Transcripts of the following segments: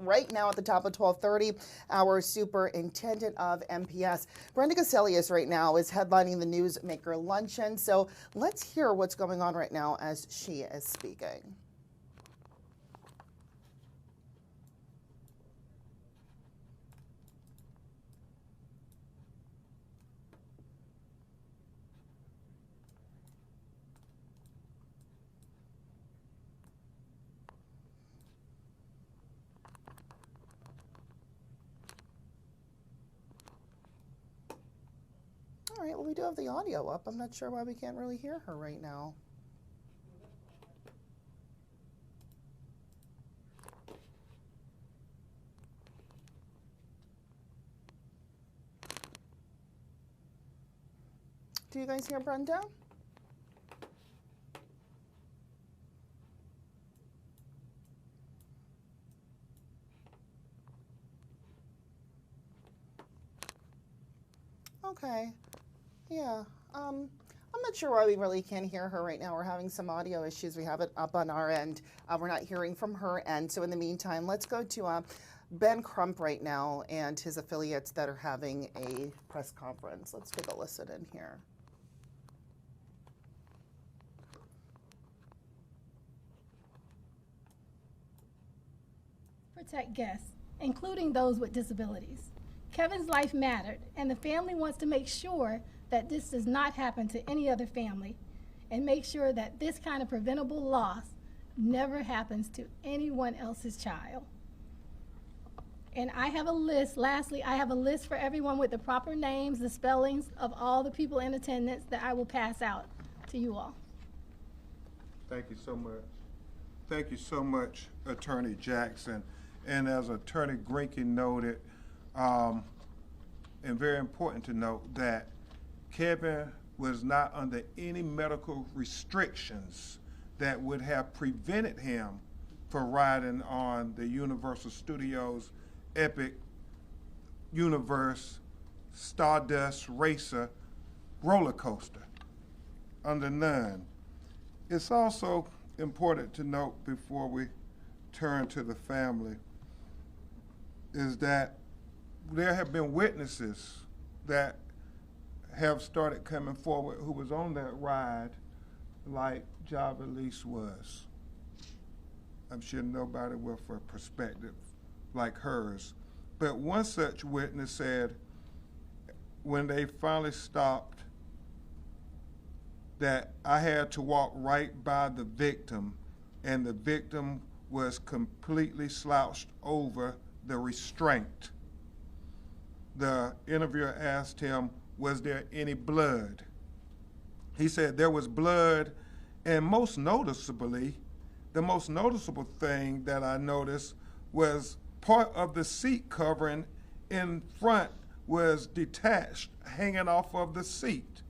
right now at the top of 1230, our superintendent of MPS. Brenda Caselius right now is headlining the Newsmaker Luncheon. So let's hear what's going on right now as she is speaking. All right, well, we do have the audio up. I'm not sure why we can't really hear her right now. Do you guys hear Brenda? Okay. Yeah, I'm not sure why we really can't hear her right now. We're having some audio issues. We have it up on our end. We're not hearing from her end. So in the meantime, let's go to Ben Crump right now and his affiliates that are having a press conference. Let's take a listen in here. Protect guests, including those with disabilities. Kevin's life mattered, and the family wants to make sure that this does not happen to any other family, and make sure that this kind of preventable loss never happens to anyone else's child. And I have a list, lastly, I have a list for everyone with the proper names, the spellings of all the people in attendance that I will pass out to you all. Thank you so much. Thank you so much, Attorney Jackson. And as Attorney Grinke noted, and very important to note that Kevin was not under any medical restrictions that would have prevented him from riding on the Universal Studios Epic Universe Stardust Racer roller coaster, under none. It's also important to note before we turn to the family is that there have been witnesses that have started coming forward who was on that ride like Javalise was. I'm sure nobody with a perspective like hers. But one such witness said when they finally stopped that I had to walk right by the victim, and the victim was completely slouched over the restraint. The interviewer asked him, was there any blood? He said there was blood, and most noticeably, the most noticeable thing that I noticed was part of the seat covering in front was detached, hanging off of the seat.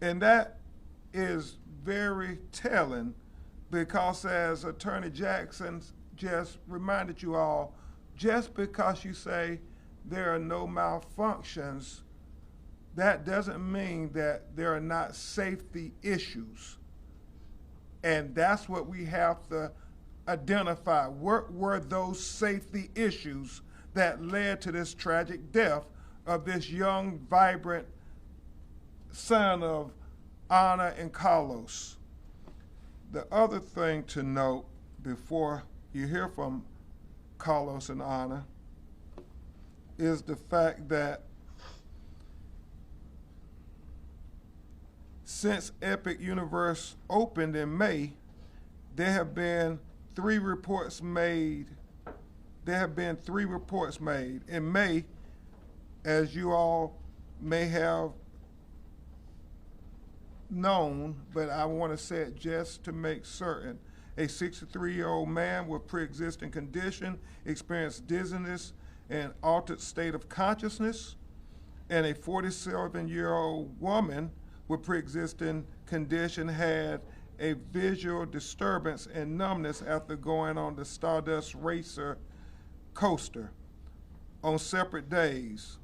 And that is very telling because, as Attorney Jackson just reminded you all, just because you say there are no malfunctions, that doesn't mean that there are not safety issues. And that's what we have to identify. What were those safety issues that led to this tragic death of this young, vibrant son of Anna and Carlos? The other thing to note before you hear from Carlos and Anna is the fact that since Epic Universe opened in May, there have been 3 reports made. There have been 3 reports made. In May, as you all may have known, but I want to say it just to make certain, a 63-year-old man with pre-existing condition experienced dizziness and altered state of consciousness, and a 47-year-old woman with pre-existing condition had a visual disturbance and numbness after going on the Stardust Racer coaster on separate days.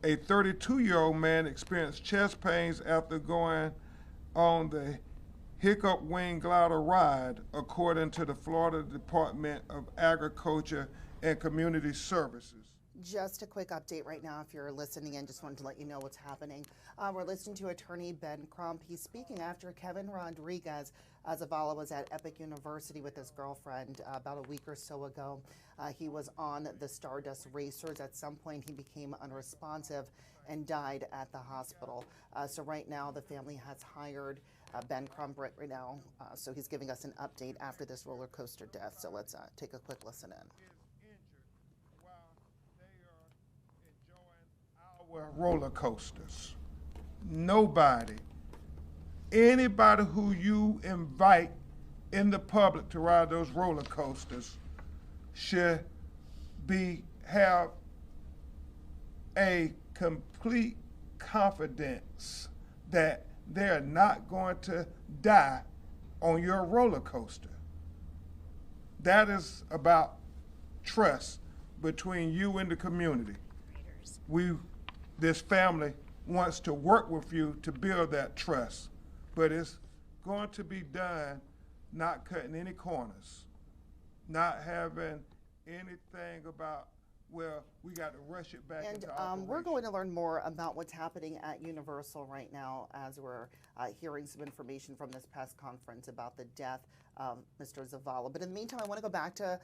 A 32-year-old man experienced chest pains after going on the hiccup wing glider ride, according to the Florida Department of Agriculture and Community Services. Just a quick update right now if you're listening in, just wanted to let you know what's happening. We're listening to attorney Ben Crump. He's speaking after Kevin Rodriguez Zavala was at Epic University with his girlfriend about a week or so ago. He was on the Stardust Racers. At some point he became unresponsive and died at the hospital. So right now the family has hired Ben Crump right now. So he's giving us an update after this roller coaster death. So let's take a quick listen in. Roller coasters. Nobody, anybody who you invite in the public to ride those roller coasters should have a complete confidence that they're not going to die on your roller coaster. That is about trust between you and the community. This family wants to work with you to build that trust, but it's going to be done not cutting any corners, not having anything about, well, we got to rush it back into operation. We're going to learn more about what's happening at Universal right now as we're hearing some information from this press conference about the death of Mr. Zavala. But in the meantime, I want to go back to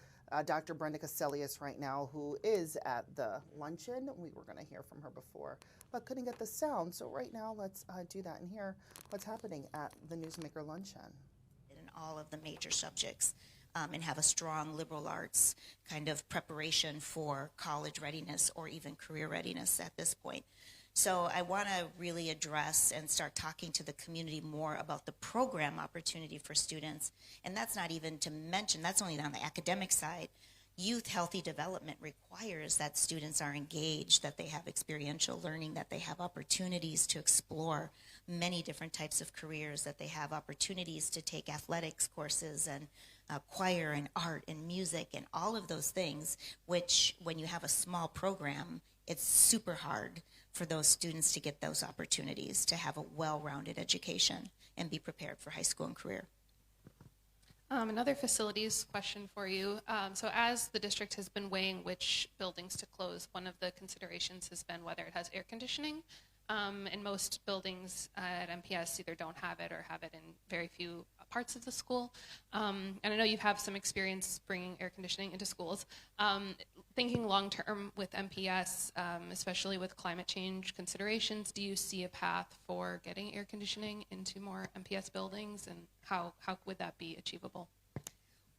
Dr. Brenda Caselius right now, who is at the luncheon. We were going to hear from her before, but couldn't get the sound. So right now, let's do that and hear what's happening at the Newsmaker luncheon. In all of the major subjects. And have a strong liberal arts kind of preparation for college readiness or even career readiness at this point. So I want to really address and start talking to the community more about the program opportunity for students. And that's not even to mention, that's only on the academic side. Youth healthy development requires that students are engaged, that they have experiential learning, that they have opportunities to explore many different types of careers, that they have opportunities to take athletics courses and choir and art and music and all of those things, which when you have a small program, it's super hard for those students to get those opportunities to have a well-rounded education and be prepared for high school and career. Another facilities question for you. So as the district has been weighing which buildings to close, one of the considerations has been whether it has air conditioning. And most buildings at MPS either don't have it or have it in very few parts of the school. And I know you have some experience bringing air conditioning into schools. Thinking long-term with MPS, especially with climate change considerations, do you see a path for getting air conditioning into more MPS buildings, and how would that be achievable?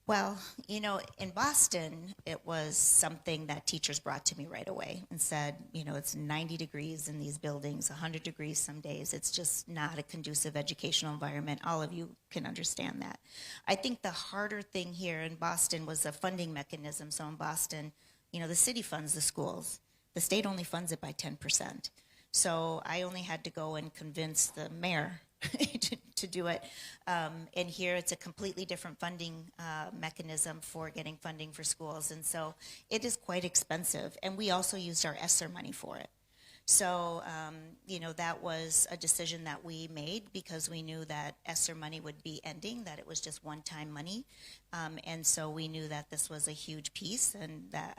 Well, you know, in Boston, it was something that teachers brought to me right away and said, you know, it's 90 degrees in these buildings, 100 degrees some days. It's just not a conducive educational environment. All of you can understand that. I think the harder thing here in Boston was a funding mechanism. So in Boston, you know, the city funds the schools. The state only funds it by 10%. So I only had to go and convince the mayor to do it. And here it's a completely different funding mechanism for getting funding for schools. And so it is quite expensive. And we also used our ESSER money for it. So, you know, that was a decision that we made because we knew that ESSER money would be ending, that it was just one-time money. And so we knew that this was a huge piece, and that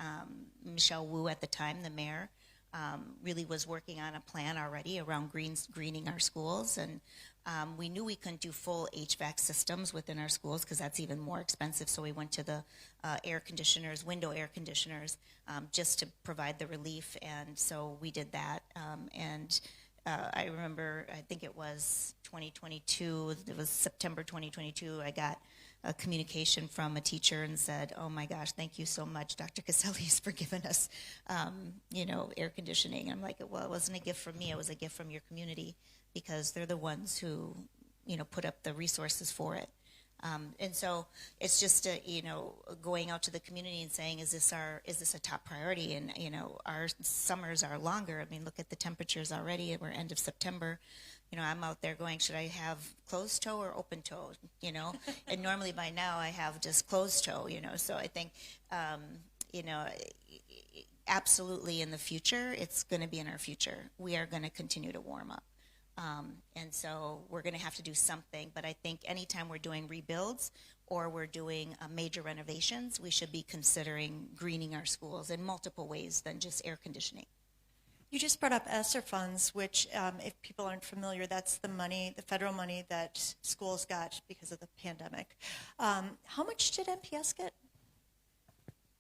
Michelle Wu at the time, the mayor, really was working on a plan already around greening our schools. And we knew we couldn't do full HVAC systems within our schools because that's even more expensive. So we went to the air conditioners, window air conditioners, just to provide the relief. And so we did that. I remember, I think it was 2022, it was September 2022, I got a communication from a teacher and said, oh my gosh, thank you so much, Dr. Caselius, for giving us, you know, air conditioning. And I'm like, well, it wasn't a gift from me, it was a gift from your community, because they're the ones who, you know, put up the resources for it. And so it's just, you know, going out to the community and saying, is this a top priority? And, you know, our summers are longer. I mean, look at the temperatures already. We're end of September. You know, I'm out there going, should I have closed toe or open toe, you know? And normally by now I have just closed toe, you know? So I think, you know, absolutely in the future, it's going to be in our future. We are going to continue to warm up. And so we're going to have to do something. But I think anytime we're doing rebuilds or we're doing major renovations, we should be considering greening our schools in multiple ways than just air conditioning. You just brought up ESSER funds, which, if people aren't familiar, that's the money, the federal money that schools got because of the pandemic. How much did MPS get?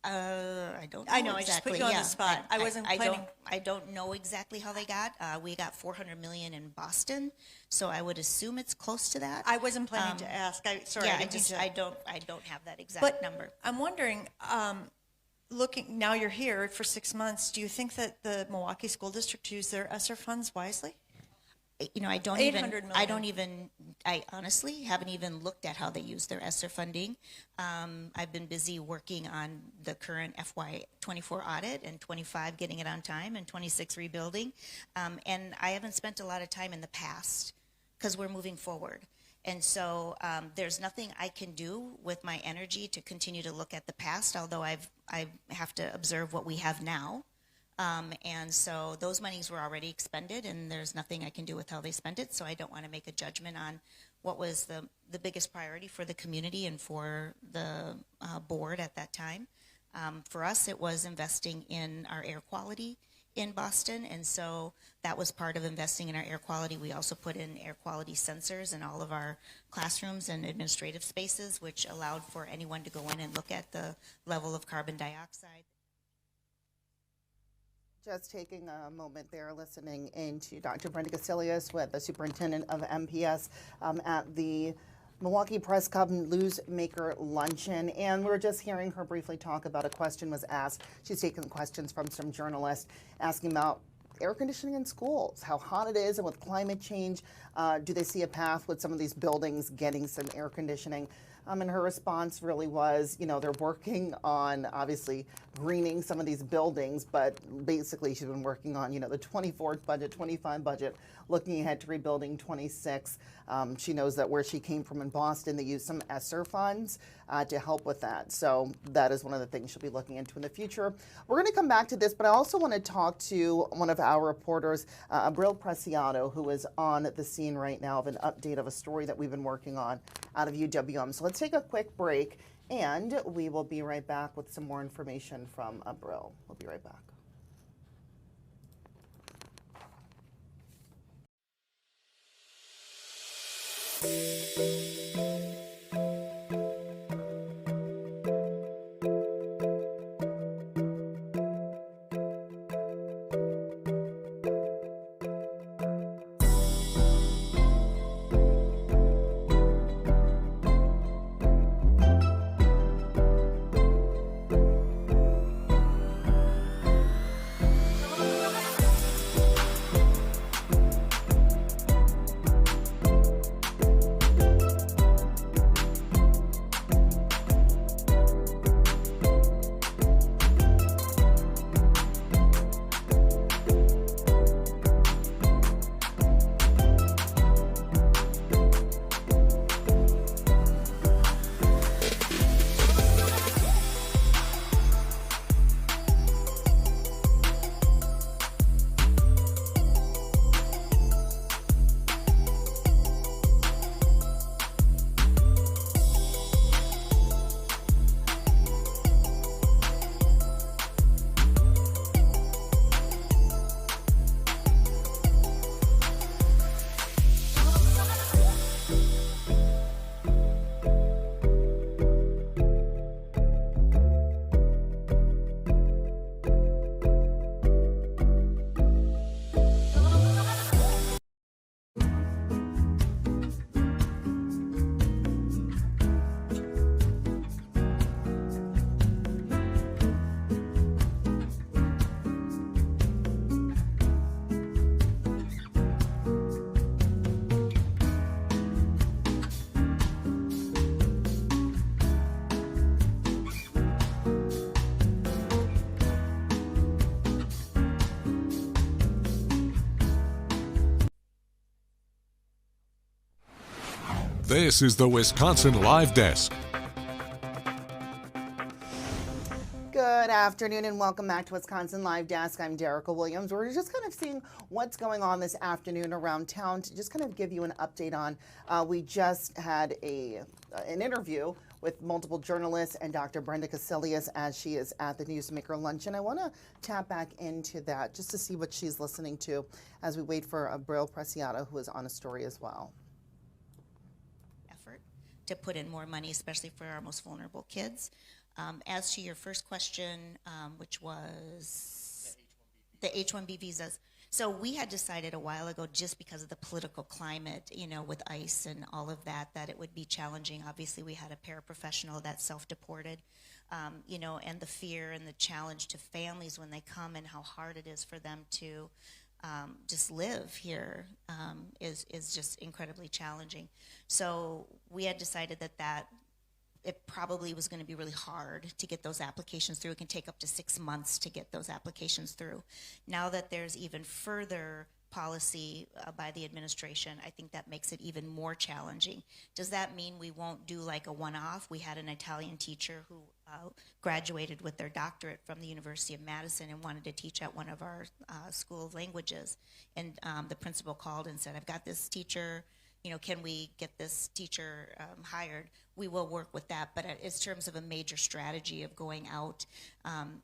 I don't know. I know, I exactly. just put you on the spot. I wasn't planning. I don't know exactly how they got. We got $400 million in Boston, so I would assume it's close to that. I wasn't planning to ask. Sorry, yeah, I didn't mean to. I don't have that exact But number. I'm wondering, looking, now you're here for 6 months, do you think that the Milwaukee School District used their ESSER funds wisely? You know, I honestly haven't even looked at how they use their ESSER funding. I've been busy working on the current FY24 audit and 25 getting it on time and 26 rebuilding. And I haven't spent a lot of time in the past because we're moving forward. And so there's nothing I can do with my energy to continue to look at the past, although I have to observe what we have now. And so those monies were already expended, and there's nothing I can do with how they spent it, so I don't want to make a judgment on what was the biggest priority for the community and for the board at that time. For us, it was investing in our air quality in Boston, and so that was part of investing in our air quality. We also put in air quality sensors in all of our classrooms and administrative spaces, which allowed for anyone to go in and look at the level of carbon dioxide. Just taking a moment there, listening into Dr. Brenda Casilius with the superintendent of MPS at the Milwaukee Press Club Newsmaker Luncheon, and we're just hearing her briefly talk about a question was asked. She's taken questions from some journalists asking about air conditioning in schools, how hot it is, and with climate change, do they see a path with some of these buildings getting some air conditioning? And her response really was, you know, they're working on obviously greening some of these buildings, but basically she's been working on, you know, the 24 budget, 25 budget, looking ahead to rebuilding 26. She knows that where she came from in Boston, they used some ESSER funds to help with that. So that is one of the things she'll be looking into in the future. We're going to come back to this, but I also want to talk to one of our reporters, Abril Preciado, who is on the scene right now of an update of a story that we've been working on out of UWM. So let's take a quick break, and we will be right back with some more information from Abril. We'll be right back. This is the Wisconsin Live Desk. Good afternoon and welcome back to Wisconsin Live Desk. I'm Derica Williams. We're just kind of seeing what's going on this afternoon around town to just kind of give you an update on. We just had an interview with multiple journalists and Dr. Brenda Casilius as she is at the Newsmaker Luncheon. I want to tap back into that just to see what she's listening to as we wait for Braille Preciado, who is on a story as well. Effort to put in more money, especially for our most vulnerable kids. As to your first question, which was the H-1B visas. So we had decided a while ago, just because of the political climate, with ICE and all of that, that it would be challenging. Obviously, we had a paraprofessional that self-deported, and the fear and the challenge to families when they come and how hard it is for them to just live here is just incredibly challenging. So we had decided that it probably was going to be really hard to get those applications through. It can take up to 6 months to get those applications through. Now that there's even further policy by the administration, I think that makes it even more challenging. Does that mean we won't do like a one-off? We had an Italian teacher who graduated with their doctorate from the University of Madison and wanted to teach at one of our school of languages. And the principal called and said, I've got this teacher, can we get this teacher hired? We will work with that, but in terms of a major strategy of going out,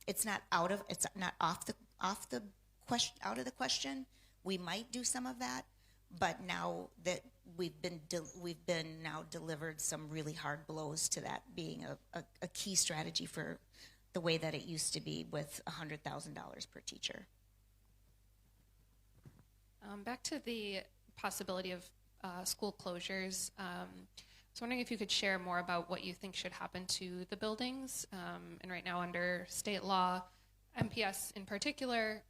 it's not out of the question. We might do some of that, but now that we've been now delivered some really hard blows to that being a key strategy for the way that it used to be with $100,000 per teacher. Back to the possibility of school closures. I was wondering if you could share more about what you think should happen to the buildings. And right now, under state law, MPS in particular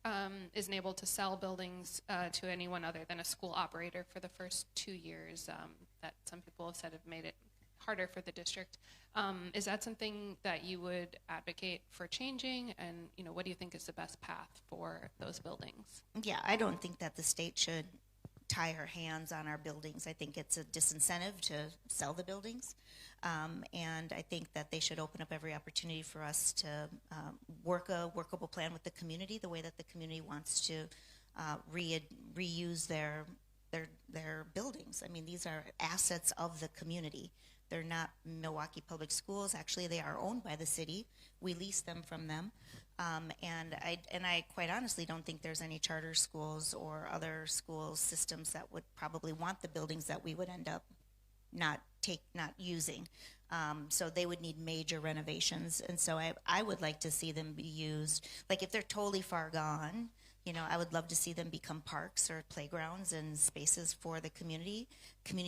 isn't able to sell buildings to anyone other than a school operator for the first 2 years. That some people have said have made it harder for the district. Is that something that you would advocate for changing? And what do you think is the best path for those buildings? Yeah, I don't think that the state should tie her hands on our buildings. I think it's a disincentive to sell the buildings. And I think that they should open up every opportunity for us to work a workable plan with the community, the way that the community wants to reuse their buildings. I mean, these are assets of the community. They're not Milwaukee Public Schools. Actually, they are owned by the city. We lease them from them. And I quite honestly don't think there's any charter schools or other school systems that would probably want the buildings that we would end up not using. So they would need major renovations. And so I would like to see them be used, like if they're totally far gone, I would love to see them become parks or playgrounds and spaces for the community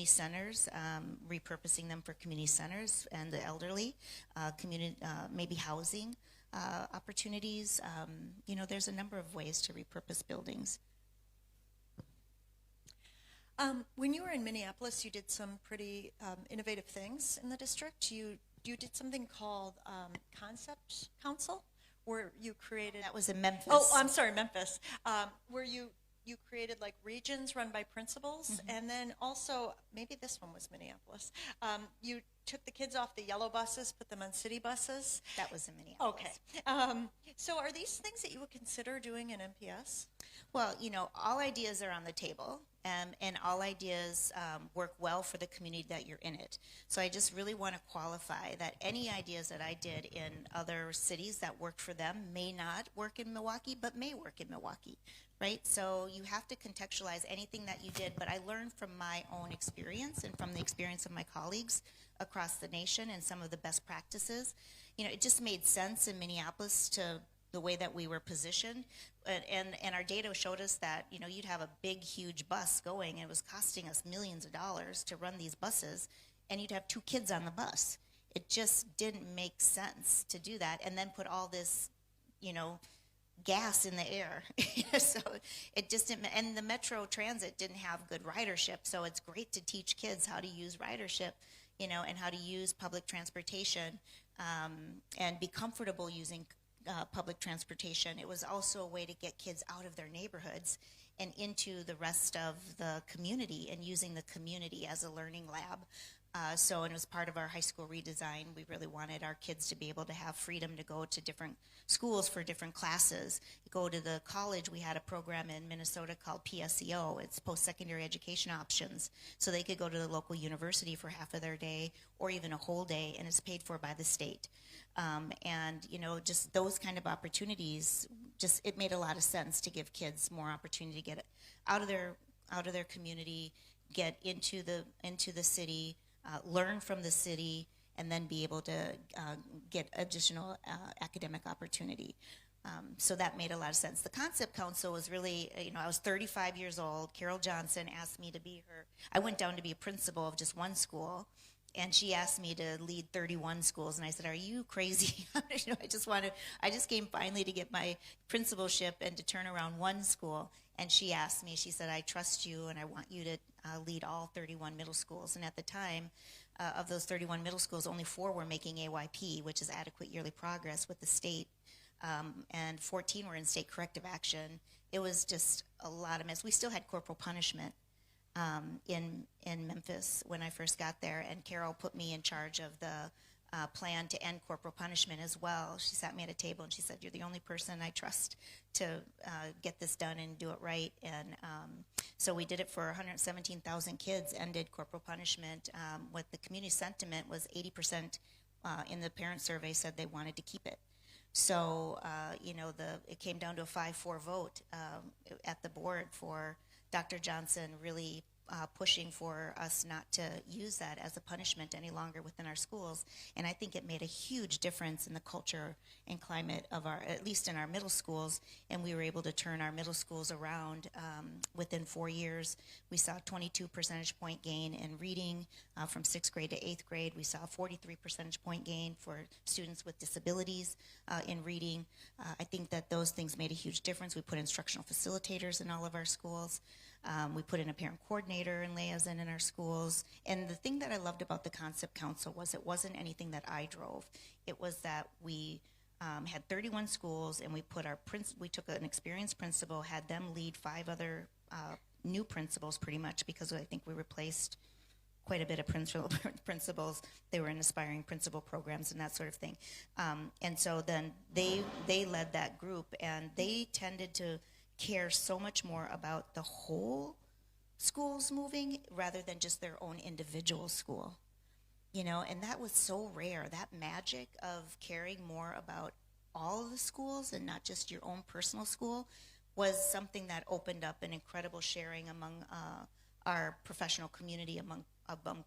centers, repurposing them for community centers and the elderly, maybe housing opportunities. There's a number of ways to repurpose buildings. When you were in Minneapolis, you did some pretty innovative things in the district. You did something called Concept Council, where you created... That was in Memphis. Oh, I'm sorry, Memphis. Where you created like regions run by principals, mm-hmm. And then also, maybe this one was Minneapolis, you took the kids off the yellow buses, put them on city buses. That was in Minneapolis. Okay. So are these things that you would consider doing in MPS? Well, all ideas are on the table, and all ideas work well for the community that you're in it. So I just really want to qualify that any ideas that I did in other cities that worked for them may not work in Milwaukee, but may work in Milwaukee, right? So you have to contextualize anything that you did, but I learned from my own experience and from the experience of my colleagues across the nation and some of the best practices. It just made sense in Minneapolis to the way that we were positioned, and our data showed us that you'd have a big, huge bus going, and it was costing us millions of dollars to run these buses, and you'd have 2 kids on the bus. It just didn't make sense to do that, and then put all this, gas in the air. So it just didn't, and the Metro Transit didn't have good ridership, so it's great to teach kids how to use ridership, and how to use public transportation, and be comfortable using public transportation. It was also a way to get kids out of their neighborhoods and into the rest of the community and using the community as a learning lab. And it was part of our high school redesign. We really wanted our kids to be able to have freedom to go to different schools for different classes. Go to the college, we had a program in Minnesota called PSEO. It's post-secondary education options. So they could go to the local university for half of their day or even a whole day, and it's paid for by the state. Just those kind of opportunities, it made a lot of sense to give kids more opportunity to get out of their community, get into the city, learn from the city, and then be able to get additional academic opportunity. So that made a lot of sense. The Concept Council was really, I was 35 years old. Carol Johnson asked me to be I went down to be a principal of just one school, and she asked me to lead 31 schools, and I said, "Are you crazy?" I just came finally to get my principalship and to turn around one school. And she asked me, she said, "I trust you, and I want you to lead all 31 middle schools." And at the time, of those 31 middle schools, only 4 were making AYP, which is adequate yearly progress with the state, and 14 were in state corrective action. It was just a lot of mess. We still had corporal punishment in Memphis when I first got there, and Carol put me in charge of the plan to end corporal punishment as well. She sat me at a table and she said, "You're the only person I trust to get this done and do it right." And so we did it for 117,000 kids, ended corporal punishment. What the community sentiment was 80% in the parent survey said they wanted to keep it. So, it came down to a 5-4 vote at the board for Dr. Johnson really pushing for us not to use that as a punishment any longer within our schools. And I think it made a huge difference in the culture and climate of at least in our middle schools. And we were able to turn our middle schools around within 4 years. We saw a 22 percentage point gain in reading from 6th grade to 8th grade. We saw a 43 percentage point gain for students with disabilities in reading. I think that those things made a huge difference. We put instructional facilitators in all of our schools. We put in a parent coordinator and liaison in our schools. And the thing that I loved about the Concept Council was it wasn't anything that I drove. It was that we had 31 schools, and we took an experienced principal, had them lead 5 other new principals pretty much, because I think we replaced quite a bit of principals. They were in aspiring principal programs and that sort of thing. And so then they led that group, and they tended to care so much more about the whole schools moving rather than just their own individual school. And that was so rare. That magic of caring more about all of the schools and not just your own personal school was something that opened up an incredible sharing among our professional community, among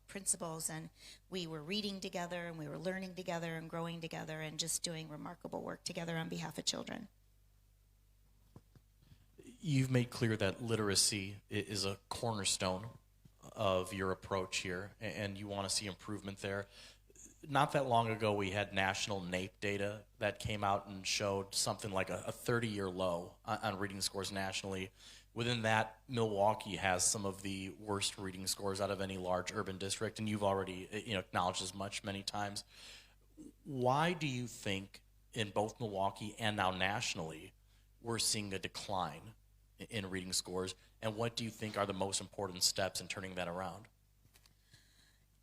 principals. And we were reading together, and we were learning together and growing together and just doing remarkable work together on behalf of children. You've made clear that literacy is a cornerstone of your approach here, and you want to see improvement there. Not that long ago, we had national NAEP data that came out and showed something like a 30-year low on reading scores nationally. Within that, Milwaukee has some of the worst reading scores out of any large urban district, and you've already acknowledged as much many times. Why do you think in both Milwaukee and now nationally we're seeing a decline in reading scores, and what do you think are the most important steps in turning that around?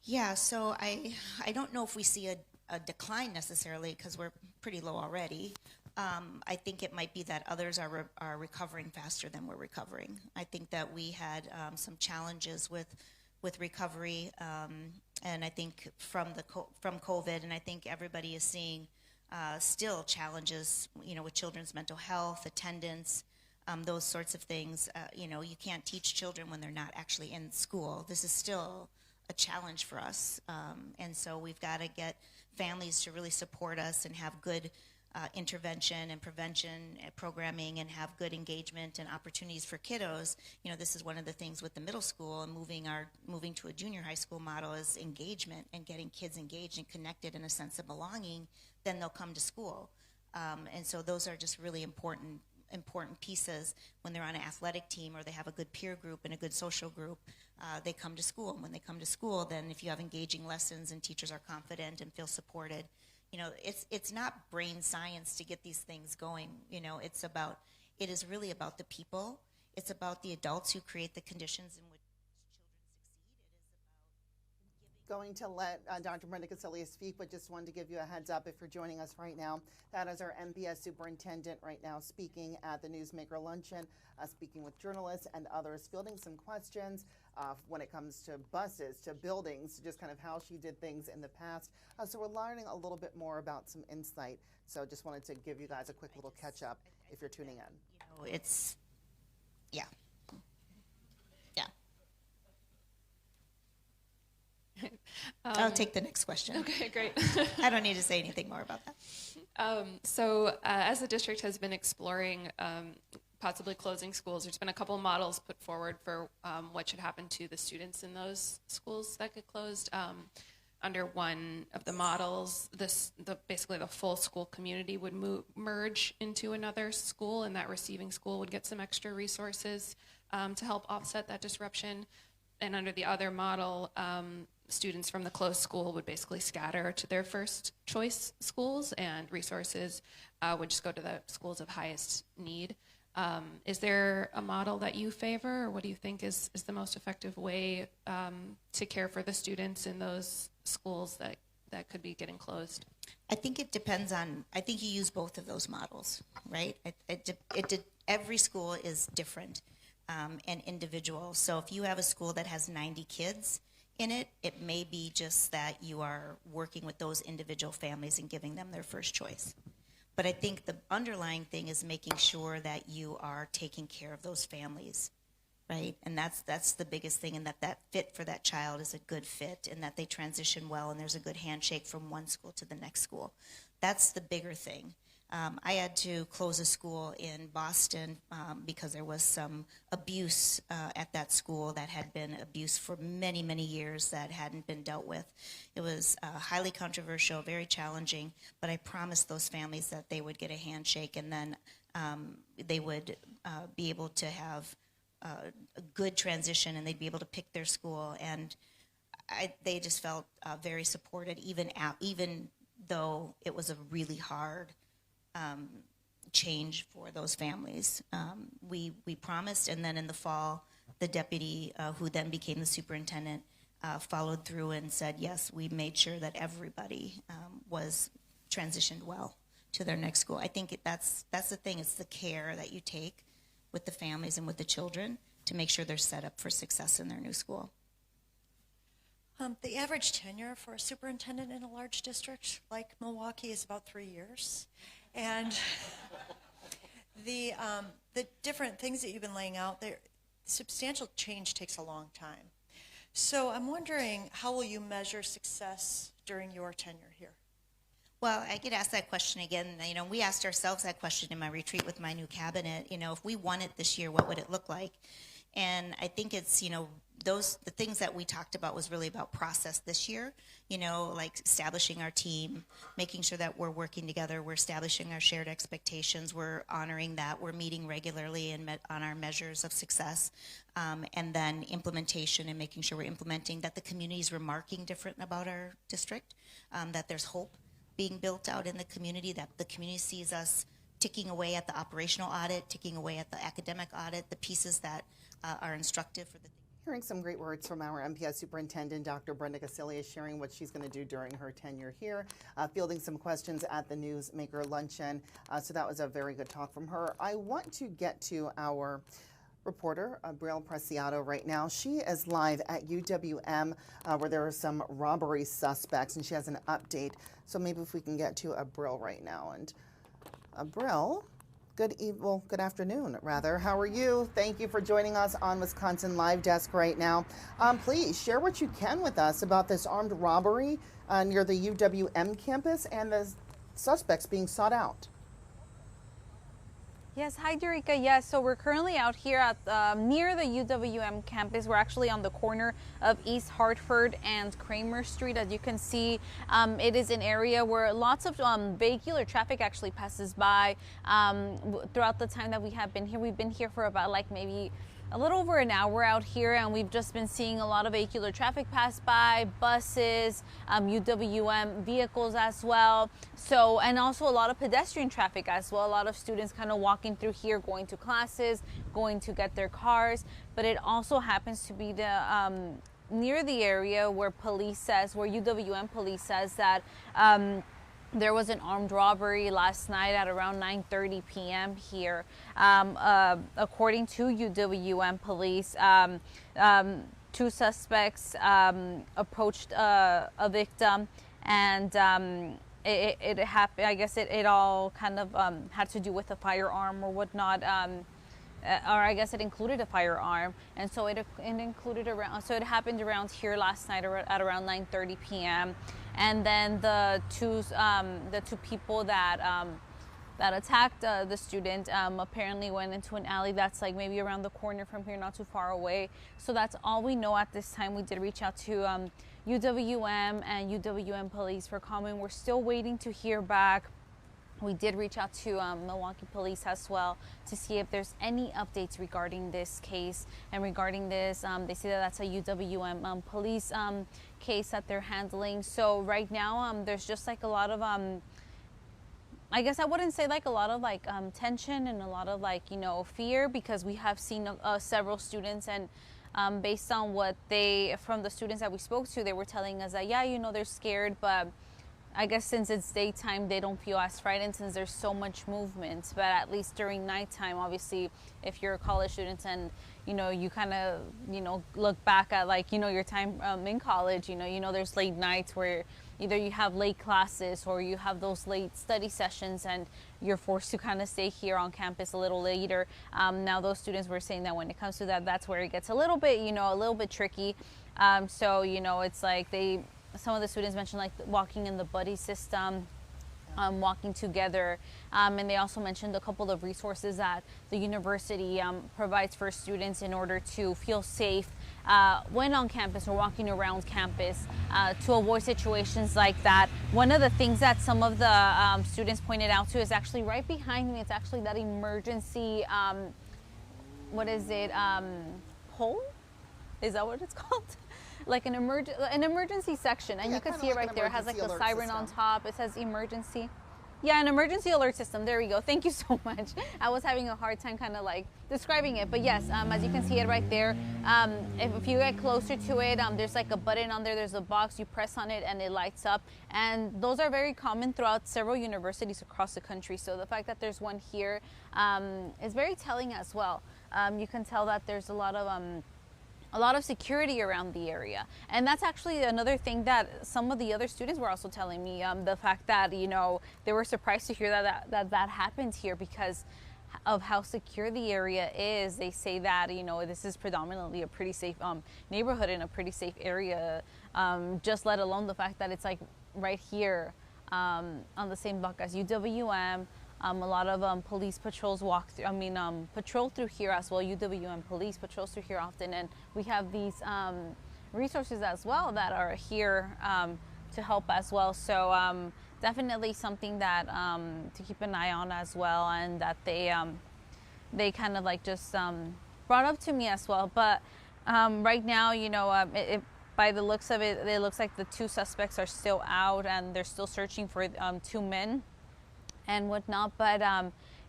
Yeah, so I don't know if we see a decline necessarily, because we're pretty low already. I think it might be that others are recovering faster than we're recovering. I think that we had some challenges with recovery, and I think from COVID, and I think everybody is seeing still challenges, with children's mental health, attendance, those sorts of things. You can't teach children when they're not actually in school. This is still a challenge for us. And so we've got to get families to really support us and have good intervention and prevention programming and have good engagement and opportunities for kiddos. This is one of the things with the middle school and moving to a junior high school model is engagement and getting kids engaged and connected in a sense of belonging. Then they'll come to school. And so those are just really important pieces. When they're on an athletic team or they have a good peer group and a good social group, they come to school. And when they come to school, then if you have engaging lessons and teachers are confident and feel supported, it's not brain science to get these things going. It is really about the people. It's about the adults who create the conditions in which children succeed. It is about giving Going to let Dr. Brenda Casillas speak, but just wanted to give you a heads up if you're joining us right now. That is our MPS superintendent right now speaking at the Newsmaker Luncheon, speaking with journalists and others, fielding some questions when it comes to buses, to buildings, just kind of how she did things in the past. So we're learning a little bit more about some insight. So just wanted to give you guys a quick little catch up if you're tuning in. You know, yeah. I'll take the next question. Okay, great. I don't need to say anything more about that. As the district has been exploring possibly closing schools, there's been a couple models put forward for what should happen to the students in those schools that get closed. Under one of the models, basically the full school community would merge into another school, and that receiving school would get some extra resources to help offset that disruption. And under the other model, students from the closed school would basically scatter to their first choice schools, and resources would just go to the schools of highest need. Is there a model that you favor, or what do you think is the most effective way to care for the students in those schools that could be getting closed? I think it depends on, I think you use both of those models, right? Every school is different and individual. So if you have a school that has 90 kids in it, it may be just that you are working with those individual families and giving them their first choice. But I think the underlying thing is making sure that you are taking care of those families, right? And that's the biggest thing, and that fit for that child is a good fit, and that they transition well, and there's a good handshake from one school to the next school. That's the bigger thing. I had to close a school in Boston because there was some abuse at that school that had been abuse for many, many years that hadn't been dealt with. It was highly controversial, very challenging, but I promised those families that they would get a handshake, and then they would be able to have a good transition, and they'd be able to pick their school. And they just felt very supported, even though it was a really hard change for those families. We promised, and then in the fall, the deputy, who then became the superintendent, followed through and said, yes, we made sure that everybody was transitioned well to their next school. I think that's the thing. It's the care that you take with the families and with the children to make sure they're set up for success in their new school. The average tenure for a superintendent in a large district like Milwaukee is about 3 years. And the different things that you've been laying out there, substantial change takes a long time. So I'm wondering, how will you measure success during your tenure here? Well, I get asked that question again. You know, we asked ourselves that question in my retreat with my new cabinet. You know, if we won it this year, what would it look like? And I think it's, you know, the things that we talked about was really about process this year, you know, like establishing our team, making sure that we're working together, we're establishing our shared expectations, we're honoring that, we're meeting regularly and on our measures of success, and then implementation and making sure we're implementing, that the community is remarking different about our district, that there's hope being built out in the community, that the community sees us ticking away at the operational audit, ticking away at the academic audit, the pieces that are instructive for the. Hearing some great words from our MPS superintendent, Dr. Brenda Casillas, sharing what she's going to do during her tenure here, fielding some questions at the Newsmaker Luncheon. So that was a very good talk from her. I want to get to our reporter, Brielle Preciado, right now. She is live at UWM, where there are some robbery suspects, and she has an update. So maybe if we can get to Brielle right now. And Brielle, good afternoon, rather. How are you? Thank you for joining us on Wisconsin Live Desk right now. Please share what you can with us about this armed robbery near the UWM campus and the suspects being sought out. Yes, hi, Eureka. Yes, so we're currently out here at near the UWM campus. We're actually on the corner of East Hartford and Kramer Street. As you can see, it is an area where lots of vehicular traffic actually passes by throughout the time that we have been here. We've been here for about maybe a little over an hour out here, and we've just been seeing a lot of vehicular traffic pass by, buses, UWM vehicles as well. So, and also a lot of pedestrian traffic as well. A lot of students kind of walking through here, going to classes, going to get their cars. But it also happens to be the near the area where UWM police says that there was an armed robbery last night at around 9:30 p.m. here. According to UWM police, two suspects approached a victim, and it happened. I guess it all kind of had to do with a firearm or whatnot. Or I guess it included a firearm, and so it included around. So it happened around here last night at around 9:30 p.m. And then the two people that attacked the student apparently went into an alley that's like maybe around the corner from here, not too far away. So that's all we know at this time. We did reach out to UWM and UWM police for comment. We're still waiting to hear back. We did reach out to Milwaukee police as well to see if there's any updates regarding this case and regarding this. They say that that's a UWM police case that they're handling. So right now there's just like a lot of I guess I wouldn't say like a lot of like tension and a lot of like, you know, fear, because we have seen several students, and based on what from the students that we spoke to, they were telling us that, yeah, you know, they're scared, but I guess since it's daytime, they don't feel as frightened since there's so much movement. But at least during nighttime, obviously, if you're a college student and, you know, you kind of, you know, look back at like, you know, your time in college, you know, there's late nights where either you have late classes or you have those late study sessions and you're forced to kind of stay here on campus a little later. Now those students were saying that when it comes to that, that's where it gets a little bit, you know, a little bit tricky. So, you know, it's like some of the students mentioned like walking in the buddy system, walking together, and they also mentioned a couple of resources that the university provides for students in order to feel safe when on campus or walking around campus to avoid situations like that. One of the things that some of the students pointed out to is actually right behind me. It's actually that emergency, what is it, pole? Is that what it's called? Like an emergency section, and you can see it right there. It has like the siren on top. It says emergency. Yeah, an emergency alert system. There we go. Thank you so much. I was having a hard time kind of like describing it, but yes, as you can see it right there. If you get closer to it, there's like a button on there. There's a box. You press on it and it lights up. And those are very common throughout several universities across the country. So the fact that there's one here is very telling as well. You can tell that there's a lot of security around the area. And that's actually another thing that some of the other students were also telling me, the fact that, you know, they were surprised to hear that happened here because of how secure the area is. They say that, you know, this is predominantly a pretty safe neighborhood and a pretty safe area, just let alone the fact that it's like right here on the same block as UWM. A lot of police patrols patrol through here as well. UWM police patrols through here often, and we have these resources as well that are here to help as well. So definitely something that to keep an eye on as well, and that they kind of like just brought up to me as well. But right now, you know, by the looks of it, it looks like the two suspects are still out, and they're still searching for two men and whatnot. But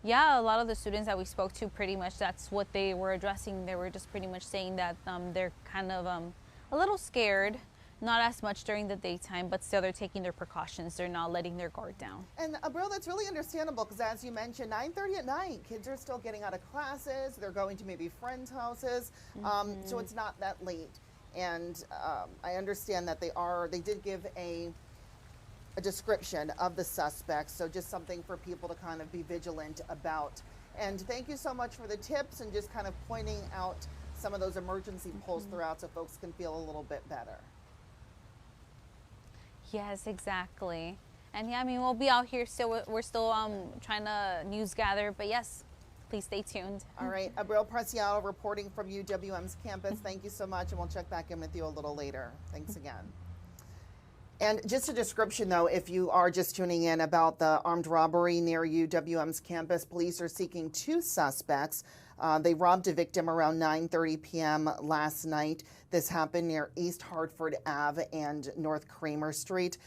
yeah, a lot of the students that we spoke to, pretty much that's what they were addressing. They were just pretty much saying that they're kind of a little scared, not as much during the daytime, but still they're taking their precautions. They're not letting their guard down. And bro, that's really understandable, because as you mentioned, 9:30 at night, kids are still getting out of classes. They're going to maybe friends' houses, so it's not that late. And I understand that they did give a description of the suspects, so just something for people to kind of be vigilant about. And thank you so much for the tips and just kind of pointing out some of those emergency poles throughout so folks can feel a little bit better. Yes, exactly. And yeah, I mean, we'll be out here still. We're still trying to news gather, but yes, please stay tuned. All right, Abril Preciado reporting from UWM's campus. Thank you so much, and we'll check back in with you a little later. Thanks again. And just a description, though, if you are just tuning in, about the armed robbery near UWM's campus. Police are seeking two suspects. They robbed a victim around 9:30 p.m. last night. This happened near East Hartford Ave and North Kramer Street.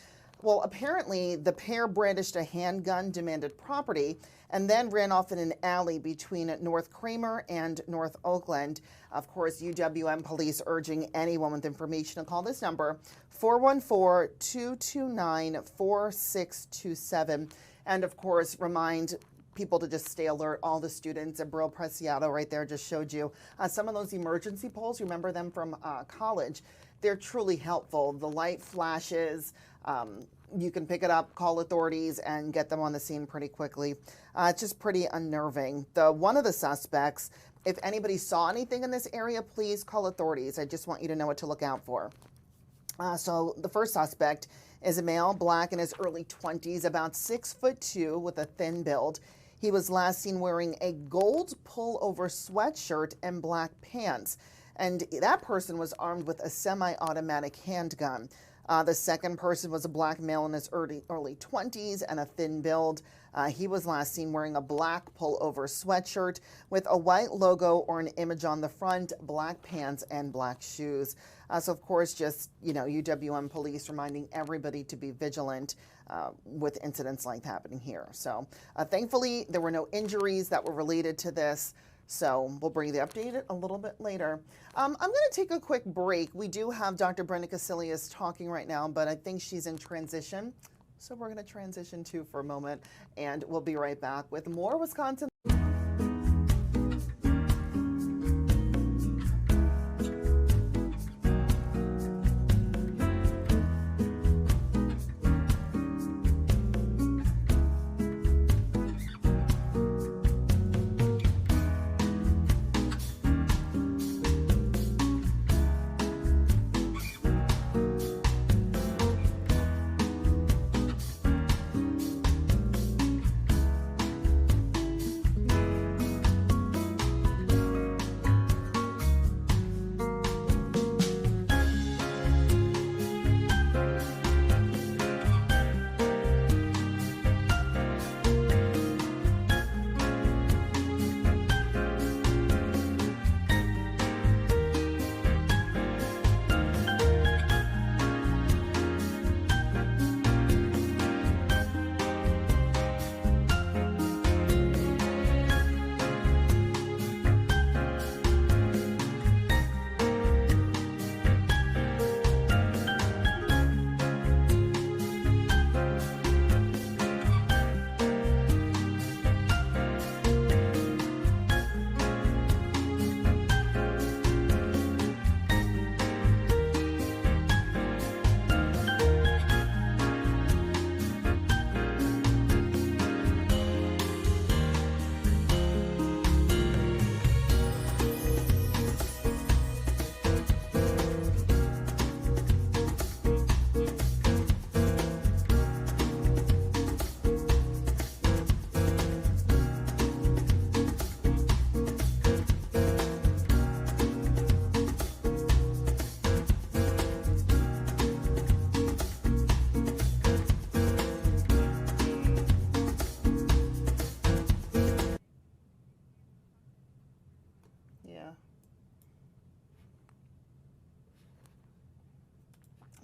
Well, apparently the pair brandished a handgun, demanded property, and then ran off in an alley between North Kramer and North Oakland. Of course, UWM police urging anyone with information to call this number, 414-229-4627. And of course, remind people to just stay alert. All the students at Brill Preciado right there just showed you some of those emergency poles. Remember them from college? They're truly helpful. The light flashes. You can pick it up, call authorities, and get them on the scene pretty quickly. It's just pretty unnerving. One of the suspects, if anybody saw anything in this area, please call authorities. I just want you to know what to look out for. So the first suspect is a male, black, in his early 20s, about 6'2", with a thin build. He was last seen wearing a gold pullover sweatshirt and black pants. And that person was armed with a semi-automatic handgun. The second person was a black male in his early 20s and a thin build. He was last seen wearing a black pullover sweatshirt with a white logo or an image on the front, black pants, and black shoes. So, of course, just, UWM police reminding everybody to be vigilant with incidents like happening here. So, thankfully, there were no injuries that were related to this. So we'll bring you the update a little bit later. I'm going to take a quick break. We do have Dr. Brenda Casilius talking right now, but I think she's in transition. So we're going to transition too for a moment, and we'll be right back with more Wisconsin.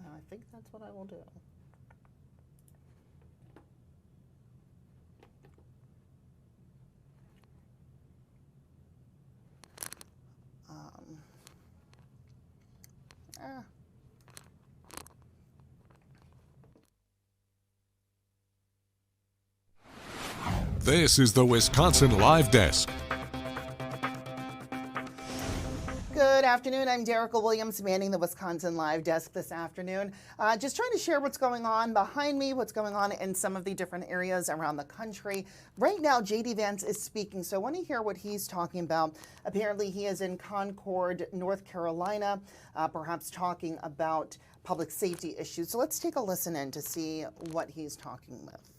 I think that's what I will do. This is the Wisconsin Live Desk. Good afternoon. I'm Derica Williams, manning the Wisconsin Live Desk this afternoon. Just trying to share what's going on behind me, what's going on in some of the different areas around the country. Right now, J.D. Vance is speaking, so I want to hear what he's talking about. Apparently, he is in Concord, North Carolina, perhaps talking about public safety issues. So let's take a listen in to see what he's talking with.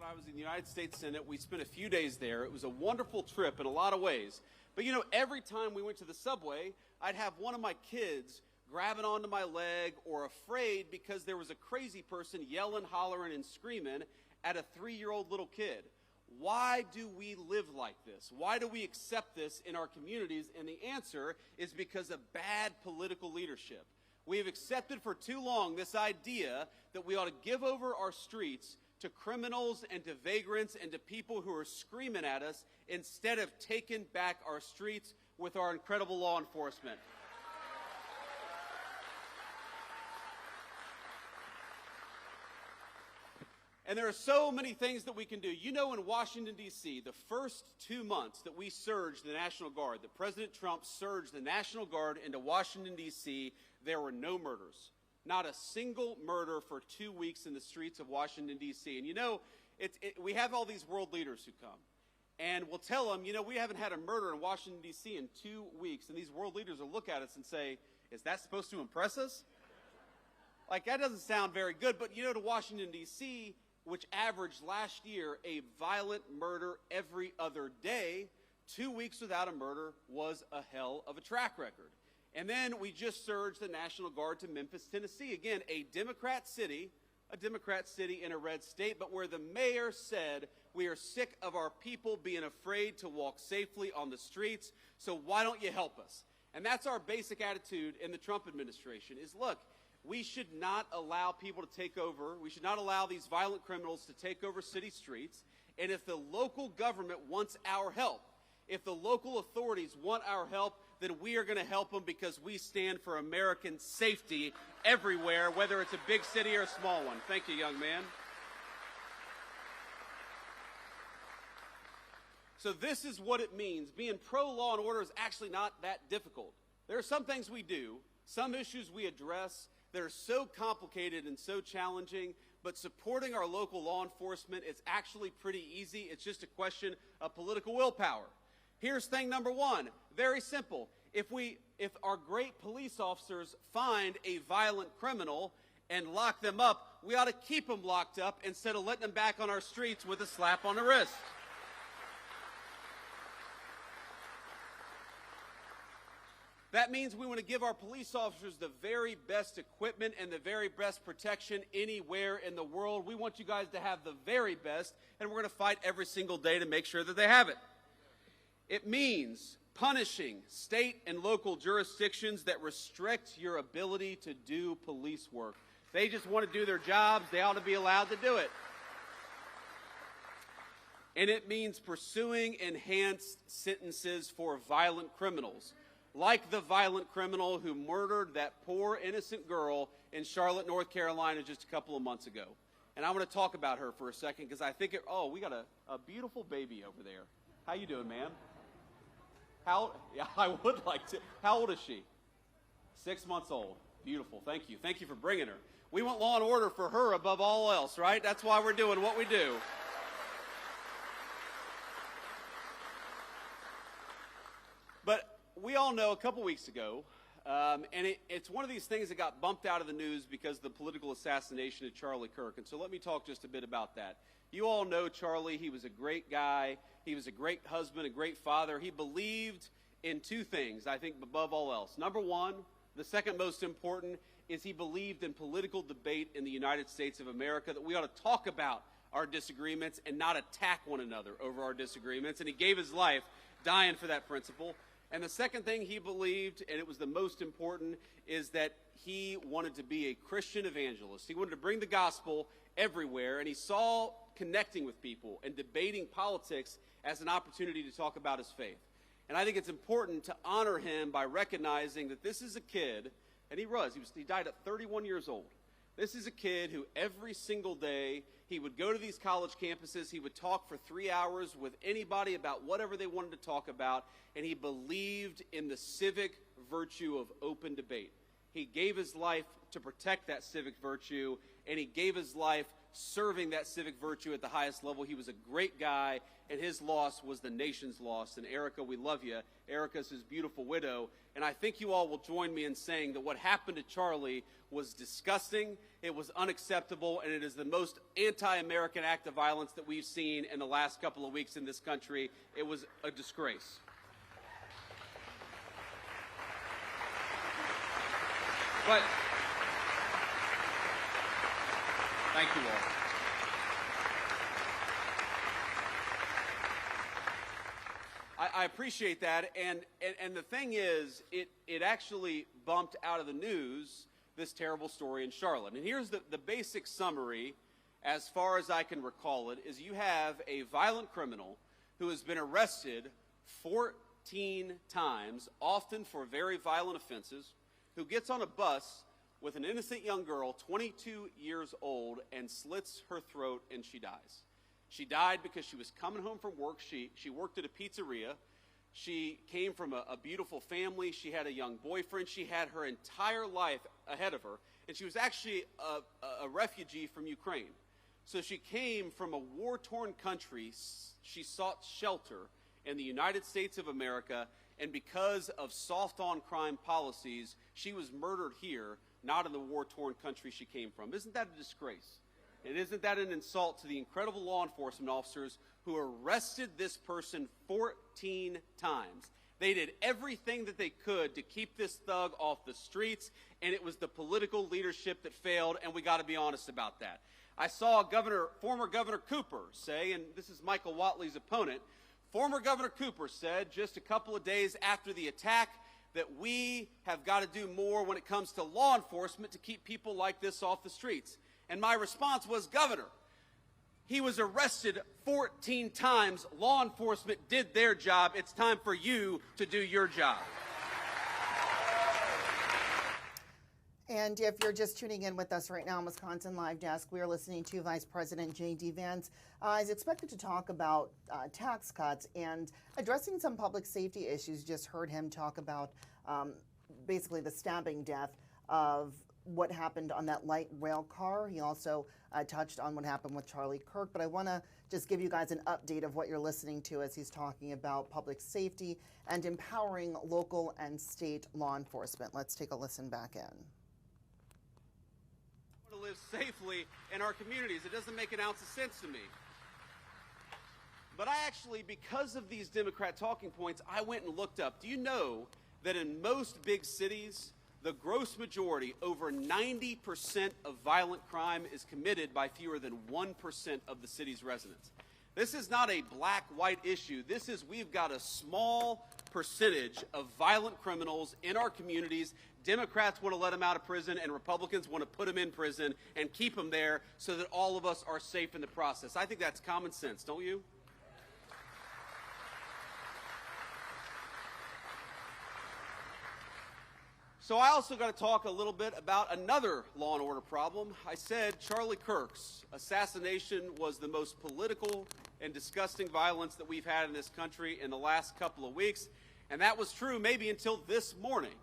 I was in the United States Senate. We spent a few days there. It was a wonderful trip in a lot of ways. But you know, every time we went to the subway, I'd have one of my kids grabbing onto my leg or afraid because there was a crazy person yelling, hollering, and screaming at a 3-year-old little kid. Why do we live like this? Why do we accept this in our communities? And the answer is because of bad political leadership. We have accepted for too long this idea that we ought to give over our streets to criminals and to vagrants and to people who are screaming at us instead of taking back our streets with our incredible law enforcement. And there are so many things that we can do. You know, in Washington, D.C., the first 2 months that we surged the National Guard, that President Trump surged the National Guard into Washington, D.C., there were no murders. Not a single murder for 2 weeks in the streets of Washington, D.C. And you know, we have all these world leaders who come. And we'll tell them, you know, we haven't had a murder in Washington, D.C. in 2 weeks. And these world leaders will look at us and say, is that supposed to impress us? Like, that doesn't sound very good. But, you know, to Washington, D.C., which averaged last year a violent murder every other day, 2 weeks without a murder was a hell of a track record. And then we just surged the National Guard to Memphis, Tennessee. Again, a Democrat city in a red state, but where the mayor said, we are sick of our people being afraid to walk safely on the streets, so why don't you help us? And that's our basic attitude in the Trump administration is, look, we should not allow people to take over. We should not allow these violent criminals to take over city streets. And if the local government wants our help, if the local authorities want our help, then we are going to help them because we stand for American safety everywhere, whether it's a big city or a small one. Thank you, young man. So this is what it means. Being pro-law and order is actually not that difficult. There are some things we do, some issues we address that are so complicated and so challenging, but supporting our local law enforcement is actually pretty easy. It's just a question of political willpower. Here's thing number one, very simple. If our great police officers find a violent criminal and lock them up, we ought to keep them locked up instead of letting them back on our streets with a slap on the wrist. That means we want to give our police officers the very best equipment and the very best protection anywhere in the world. We want you guys to have the very best, and we're going to fight every single day to make sure that they have it. It means punishing state and local jurisdictions that restrict your ability to do police work. They just want to do their jobs. They ought to be allowed to do it. And it means pursuing enhanced sentences for violent criminals, like the violent criminal who murdered that poor innocent girl in Charlotte, North Carolina just a couple of months ago. And I want to talk about her for a second because I think, we got a beautiful baby over there. How you doing, ma'am? Yeah, I would like to. How old is she? 6 months old. Beautiful. Thank you. Thank you for bringing her. We want law and order for her above all else, right? That's why we're doing what we do. But we all know a couple weeks ago, and it's one of these things that got bumped out of the news because of the political assassination of Charlie Kirk. And so let me talk just a bit about that. You all know Charlie. He was a great guy. He was a great husband, a great father. He believed in two things, I think, above all else. Number one, the second most important, is he believed in political debate in the United States of America, that we ought to talk about our disagreements and not attack one another over our disagreements. And he gave his life dying for that principle. And the second thing he believed, and it was the most important, is that he wanted to be a Christian evangelist. He wanted to bring the gospel everywhere, and he saw connecting with people and debating politics as an opportunity to talk about his faith. And I think it's important to honor him by recognizing that this is a kid, and he died at 31 years old. This is a kid who every single day he would go to these college campuses, he would talk for 3 hours with anybody about whatever they wanted to talk about, and he believed in the civic virtue of open debate. He gave his life to protect that civic virtue, and he gave his life serving that civic virtue at the highest level. He was a great guy, and his loss was the nation's loss. And Erica, we love you. Erica's his beautiful widow. And I think you all will join me in saying that what happened to Charlie was disgusting, it was unacceptable, and it is the most anti-American act of violence that we've seen in the last couple of weeks in this country. It was a disgrace. But thank you all. I appreciate that, and the thing is, it actually bumped out of the news this terrible story in Charlotte. And here's the basic summary, as far as I can recall it, is you have a violent criminal who has been arrested 14 times, often for very violent offenses, who gets on a bus with an innocent young girl, 22 years old, and slits her throat, and she dies. She died because she was coming home from work. She worked at a pizzeria. She came from a beautiful family. She had a young boyfriend. She had her entire life ahead of her, and she was actually a refugee from Ukraine. So she came from a war-torn country. She sought shelter in the United States of America, and because of soft-on-crime policies, she was murdered here, not in the war-torn country she came from. Isn't that a disgrace? And isn't that an insult to the incredible law enforcement officers who arrested this person 14 times? They did everything that they could to keep this thug off the streets, and it was the political leadership that failed, and we got to be honest about that. I saw former Governor Cooper say, and this is Michael Whatley's opponent, former Governor Cooper said just a couple of days after the attack that we have got to do more when it comes to law enforcement to keep people like this off the streets. And my response was, Governor, he was arrested 14 times. Law enforcement did their job. It's time for you to do your job. And if you're just tuning in with us right now on Wisconsin Live Desk, we are listening to Vice President J.D. Vance. He's expected to talk about tax cuts and addressing some public safety issues. Just heard him talk about basically the stabbing death of what happened on that light rail car. He also touched on what happened with Charlie Kirk, but I want to just give you guys an update of what you're listening to as he's talking about public safety and empowering local and state law enforcement. Let's take a listen back in. To live safely in our communities. It doesn't make an ounce of sense to me. But I actually, because of these Democrat talking points, I went and looked up. Do you know that in most big cities, the gross majority, over 90% of violent crime is committed by fewer than 1% of the city's residents? This is not a black-white issue. This is, we've got a small percentage of violent criminals in our communities. Democrats want to let them out of prison, and Republicans want to put them in prison and keep them there so that all of us are safe in the process. I think that's common sense, don't you? So I also got to talk a little bit about another law and order problem. I said Charlie Kirk's assassination was the most political and disgusting violence that we've had in this country in the last couple of weeks. And that was true maybe until this morning,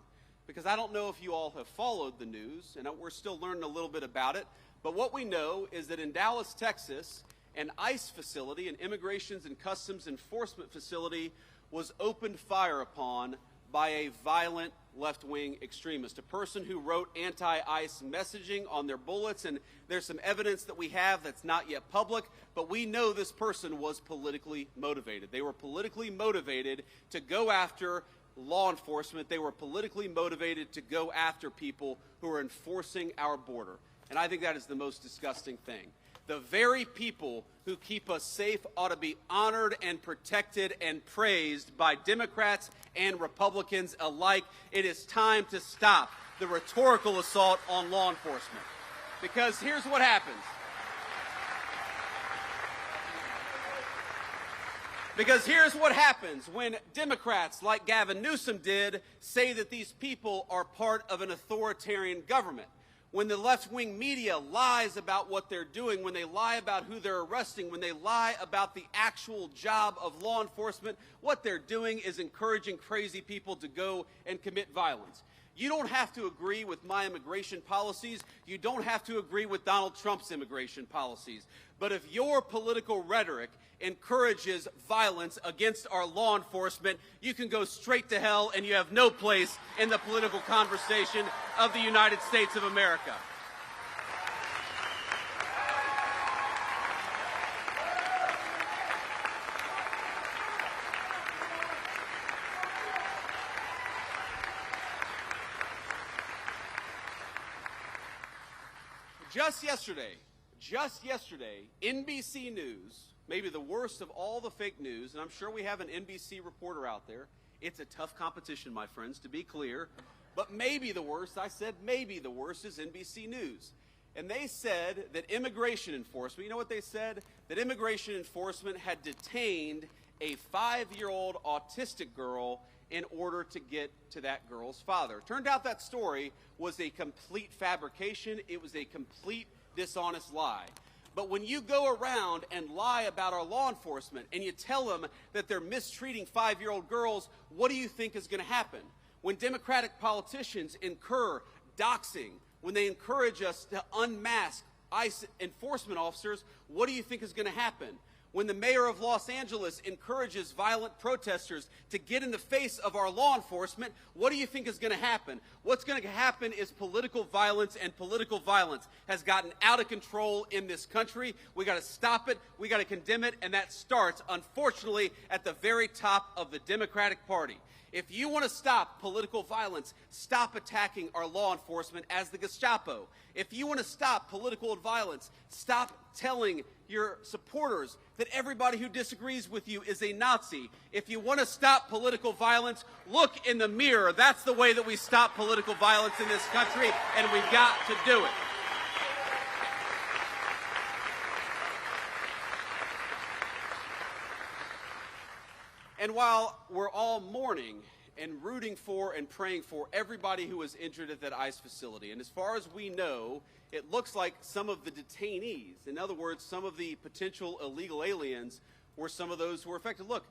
because I don't know if you all have followed the news, and we're still learning a little bit about it. But what we know is that in Dallas, Texas, an ICE facility, an Immigrations and Customs Enforcement facility, was opened fire upon by a violent left-wing extremist, a person who wrote anti-ICE messaging on their bullets, and there's some evidence that we have that's not yet public, but we know this person was politically motivated. They were politically motivated to go after law enforcement. They were politically motivated to go after people who are enforcing our border, and I think that is the most disgusting thing. The very people who keep us safe ought to be honored and protected and praised by Democrats and Republicans alike. It is time to stop the rhetorical assault on law enforcement. Because here's what happens. Because here's what happens when Democrats, like Gavin Newsom did, say that these people are part of an authoritarian government. When the left-wing media lies about what they're doing, when they lie about who they're arresting, when they lie about the actual job of law enforcement, what they're doing is encouraging crazy people to go and commit violence. You don't have to agree with my immigration policies. You don't have to agree with Donald Trump's immigration policies. But if your political rhetoric encourages violence against our law enforcement, you can go straight to hell, and you have no place in the political conversation of the United States of America. Just yesterday, NBC News, maybe the worst of all the fake news, and I'm sure we have an NBC reporter out there. It's a tough competition, my friends, to be clear. But maybe the worst, I said maybe the worst, is NBC News. And they said that immigration enforcement, you know what they said? That immigration enforcement had detained a 5-year-old autistic girl in order to get to that girl's father. Turned out that story was a complete fabrication. It was a complete dishonest lie. But when you go around and lie about our law enforcement and you tell them that they're mistreating 5-year-old girls, what do you think is going to happen? When Democratic politicians incur doxing, when they encourage us to unmask ICE enforcement officers, what do you think is going to happen? When the mayor of Los Angeles encourages violent protesters to get in the face of our law enforcement, what do you think is going to happen? What's going to happen is political violence, and political violence has gotten out of control in this country. We got to stop it, we got to condemn it, and that starts, unfortunately, at the very top of the Democratic Party. If you want to stop political violence, stop attacking our law enforcement as the Gestapo. If you want to stop political violence, stop telling your supporters that everybody who disagrees with you is a Nazi. If you want to stop political violence, look in the mirror. That's the way that we stop political violence in this country, and we've got to do it. And while we're all mourning and rooting for and praying for everybody who was injured at that ICE facility, and as far as we know, it looks like some of the detainees, in other words, some of the potential illegal aliens, were some of those who were affected. Look,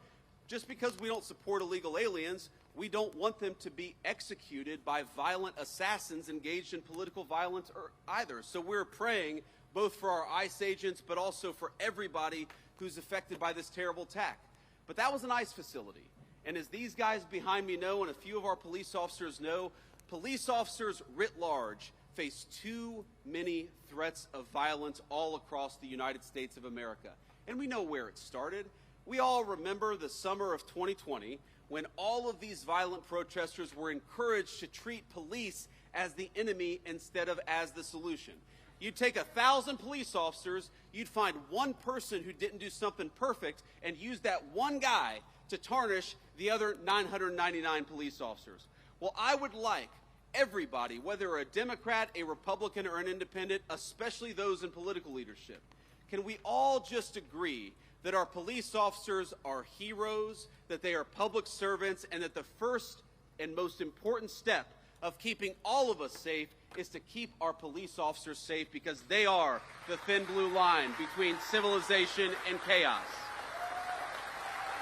just because we don't support illegal aliens, we don't want them to be executed by violent assassins engaged in political violence either. So we're praying both for our ICE agents, but also for everybody who's affected by this terrible attack. But that was an ICE facility. And as these guys behind me know, and a few of our police officers know, police officers writ large face too many threats of violence all across the United States of America. And we know where it started. We all remember the summer of 2020 when all of these violent protesters were encouraged to treat police as the enemy instead of as the solution. You'd take 1,000 police officers, you'd find one person who didn't do something perfect and use that one guy to tarnish the other 999 police officers. Well, I would like everybody, whether a Democrat, a Republican, or an independent, especially those in political leadership, can we all just agree that our police officers are heroes, that they are public servants, and that the first and most important step of keeping all of us safe is to keep our police officers safe, because they are the thin blue line between civilization and chaos.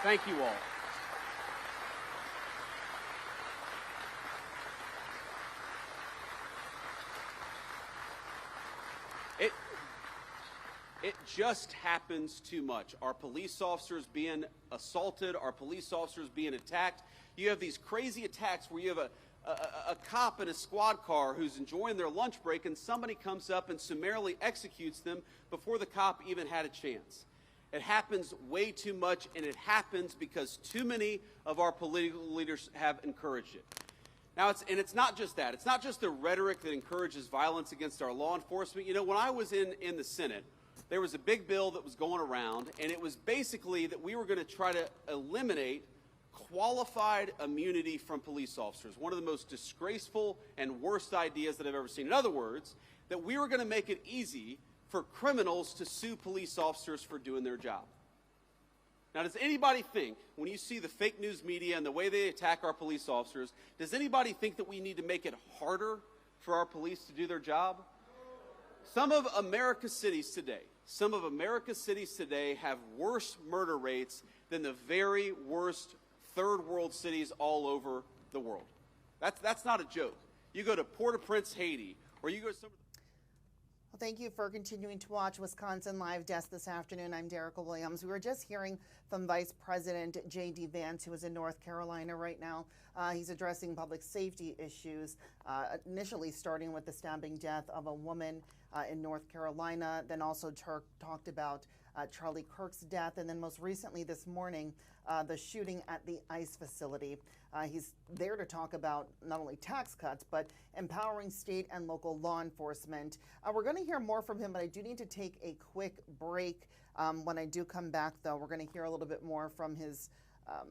Thank you all. It just happens too much. Our police officers being assaulted, our police officers being attacked. You have these crazy attacks where you have a cop in a squad car who's enjoying their lunch break, and somebody comes up and summarily executes them before the cop even had a chance. It happens way too much, and it happens because too many of our political leaders have encouraged it. Now, it's not just that. It's not just the rhetoric that encourages violence against our law enforcement. You know, when I was in the Senate, there was a big bill that was going around, and it was basically that we were going to try to eliminate qualified immunity from police officers, one of the most disgraceful and worst ideas that I've ever seen. In other words, that we were going to make it easy for criminals to sue police officers for doing their job. Now, does anybody think, when you see the fake news media and the way they attack our police officers, does anybody think that we need to make it harder for our police to do their job? Some of America's cities today have worse murder rates than the very worst third world cities all over the world. That's not a joke. You go to Port-au-Prince, Haiti, or you go to some... Well, thank you for continuing to watch Wisconsin Live Desk this afternoon. I'm Derica Williams. We were just hearing from Vice President J.D. Vance, who is in North Carolina right now. He's addressing public safety issues, initially starting with the stabbing death of a woman in North Carolina, then also talked about Charlie Kirk's death, and then most recently this morning, the shooting at the ICE facility. He's there to talk about not only tax cuts, but empowering state and local law enforcement. We're going to hear more from him, but I do need to take a quick break. When I do come back, though, we're going to hear a little bit more from his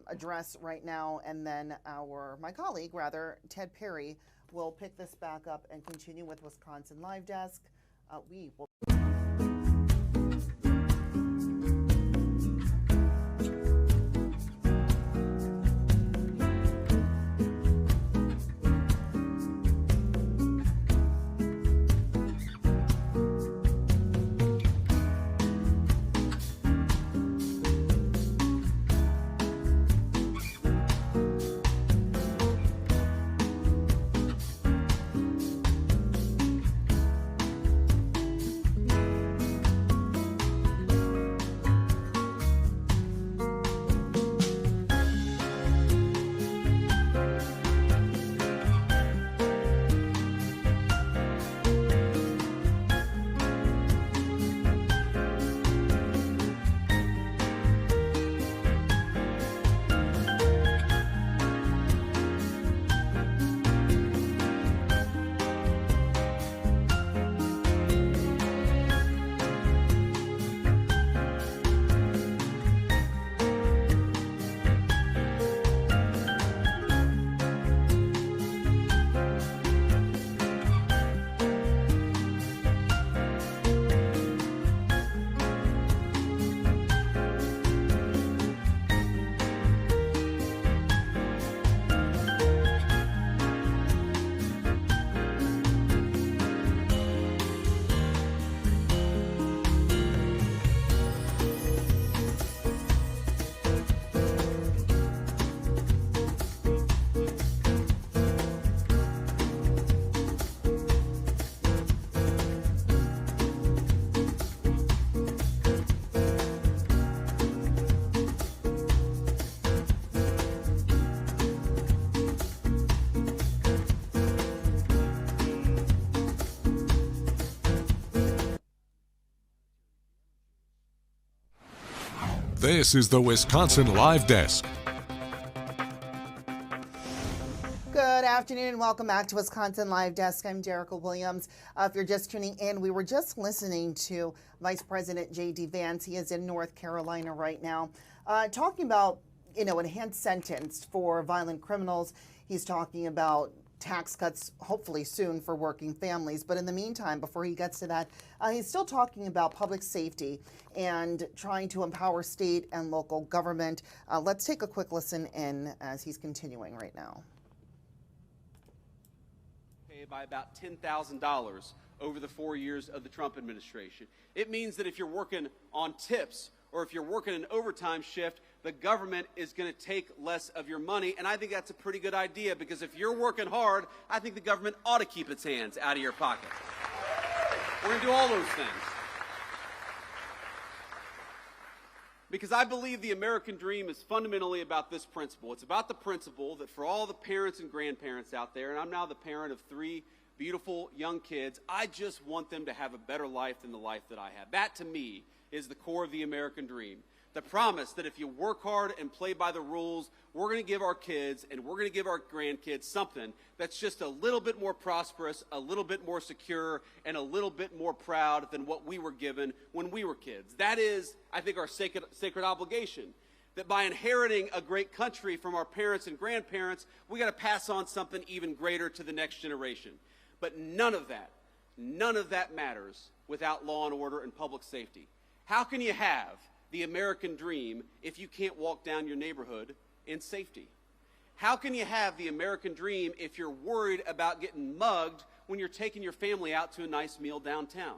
address right now, and then my colleague, Ted Perry, we'll pick this back up and continue with Wisconsin Live Desk. We will. This is the Wisconsin Live Desk. Good afternoon and welcome back to Wisconsin Live Desk. I'm Jerica Williams. If you're just tuning in, we were just listening to Vice President J.D. Vance. He is in North Carolina right now, talking about, enhanced sentence for violent criminals. He's talking about tax cuts, hopefully soon, for working families. But in the meantime, before he gets to that, he's still talking about public safety and trying to empower state and local government. Let's take a quick listen in as he's continuing right now. By about $10,000 over the 4 years of the Trump administration. It means that if you're working on tips or if you're working an overtime shift, the government is going to take less of your money, and I think that's a pretty good idea, because if you're working hard, I think the government ought to keep its hands out of your pocket. We're going to do all those things. Because I believe the American dream is fundamentally about this principle. It's about the principle that for all the parents and grandparents out there, and I'm now the parent of 3 beautiful young kids, I just want them to have a better life than the life that I have. That, to me, is the core of the American dream. The promise that if you work hard and play by the rules, we're going to give our kids and we're going to give our grandkids something that's just a little bit more prosperous, a little bit more secure, and a little bit more proud than what we were given when we were kids. That is, I think, our sacred obligation. That by inheriting a great country from our parents and grandparents, we got to pass on something even greater to the next generation. But none of that matters without law and order and public safety. How can you have the American dream if you can't walk down your neighborhood in safety? How can you have the American dream if you're worried about getting mugged when you're taking your family out to a nice meal downtown?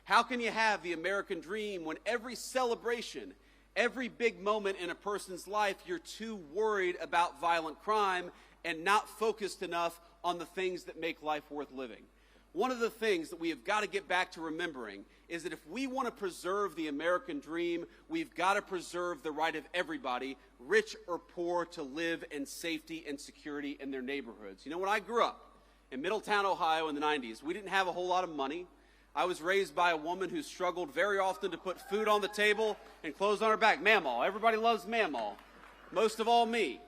How can you have the American dream when every celebration, every big moment in a person's life, you're too worried about violent crime and not focused enough on the things that make life worth living? One of the things that we have got to get back to remembering is that if we want to preserve the American dream, we've got to preserve the right of everybody, rich or poor, to live in safety and security in their neighborhoods. You know, when I grew up in Middletown, Ohio in the 90s, we didn't have a whole lot of money. I was raised by a woman who struggled very often to put food on the table and clothes on her back. Mamaw. Everybody loves Mamaw. Most of all me.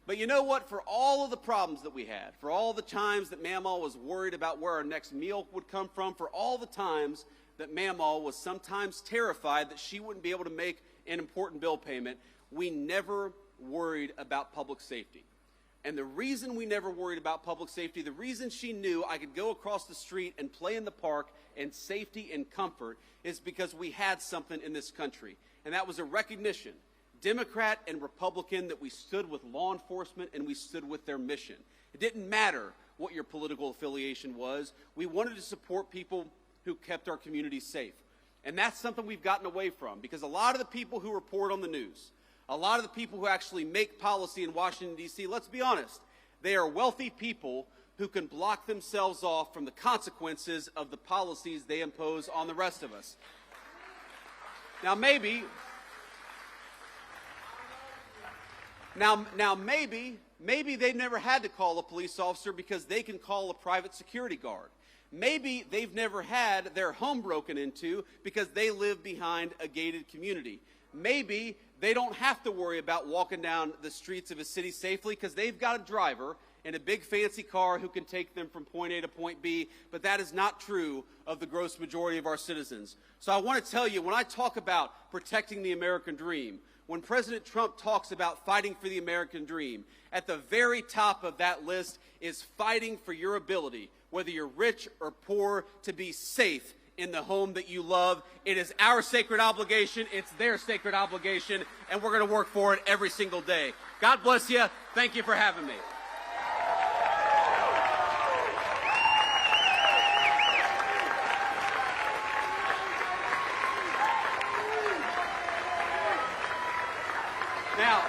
But you know what? For all of the problems that we had, for all the times that Mamaw was worried about where our next meal would come from, for all the times that Mamaw was sometimes terrified that she wouldn't be able to make an important bill payment, we never worried about public safety. And the reason we never worried about public safety, the reason she knew I could go across the street and play in the park in safety and comfort, is because we had something in this country. And that was a recognition, Democrat and Republican, that we stood with law enforcement and we stood with their mission. It didn't matter what your political affiliation was. We wanted to support people who kept our communities safe. And that's something we've gotten away from, because a lot of the people who report on the news, a lot of the people who actually make policy in Washington, D.C., let's be honest, they are wealthy people who can block themselves off from the consequences of the policies they impose on the rest of us. Now maybe they've never had to call a police officer because they can call a private security guard. Maybe they've never had their home broken into because they live behind a gated community. Maybe they don't have to worry about walking down the streets of a city safely because they've got a driver in a big fancy car who can take them from point A to point B, but that is not true of the gross majority of our citizens. So I want to tell you, when I talk about protecting the American dream, when President Trump talks about fighting for the American dream, at the very top of that list is fighting for your ability, whether you're rich or poor, to be safe in the home that you love. It is our sacred obligation, it's their sacred obligation, and we're going to work for it every single day. God bless you. Thank you for having me. Now,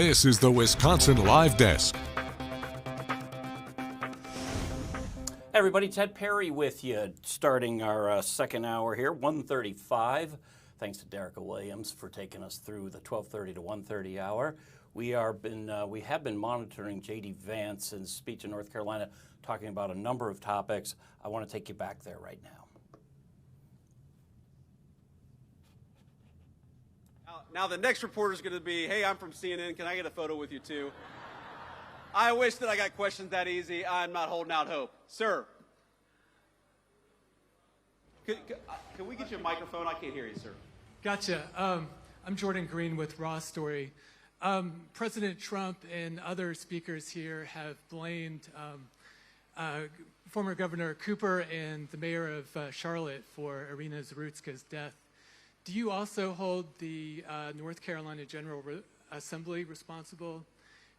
This is the Wisconsin Live Desk. Everybody, Ted Perry with you, starting our second hour here, 1:35. Thanks to Derica Williams for taking us through the 12:30 to 1:30 hour. We have been monitoring J.D. Vance's speech in North Carolina, talking about a number of topics. I want to take you back there right now. Now the next reporter is going to be, hey, I'm from CNN. Can I get a photo with you too? I wish that I got questions that easy. I'm not holding out hope. Sir. Can we get you a microphone? I can't hear you, sir. Gotcha. I'm Jordan Green with Raw Story. President Trump and other speakers here have blamed former Governor Cooper and the mayor of Charlotte for Irina Zarutska's death. Do you also hold the North Carolina General Assembly responsible,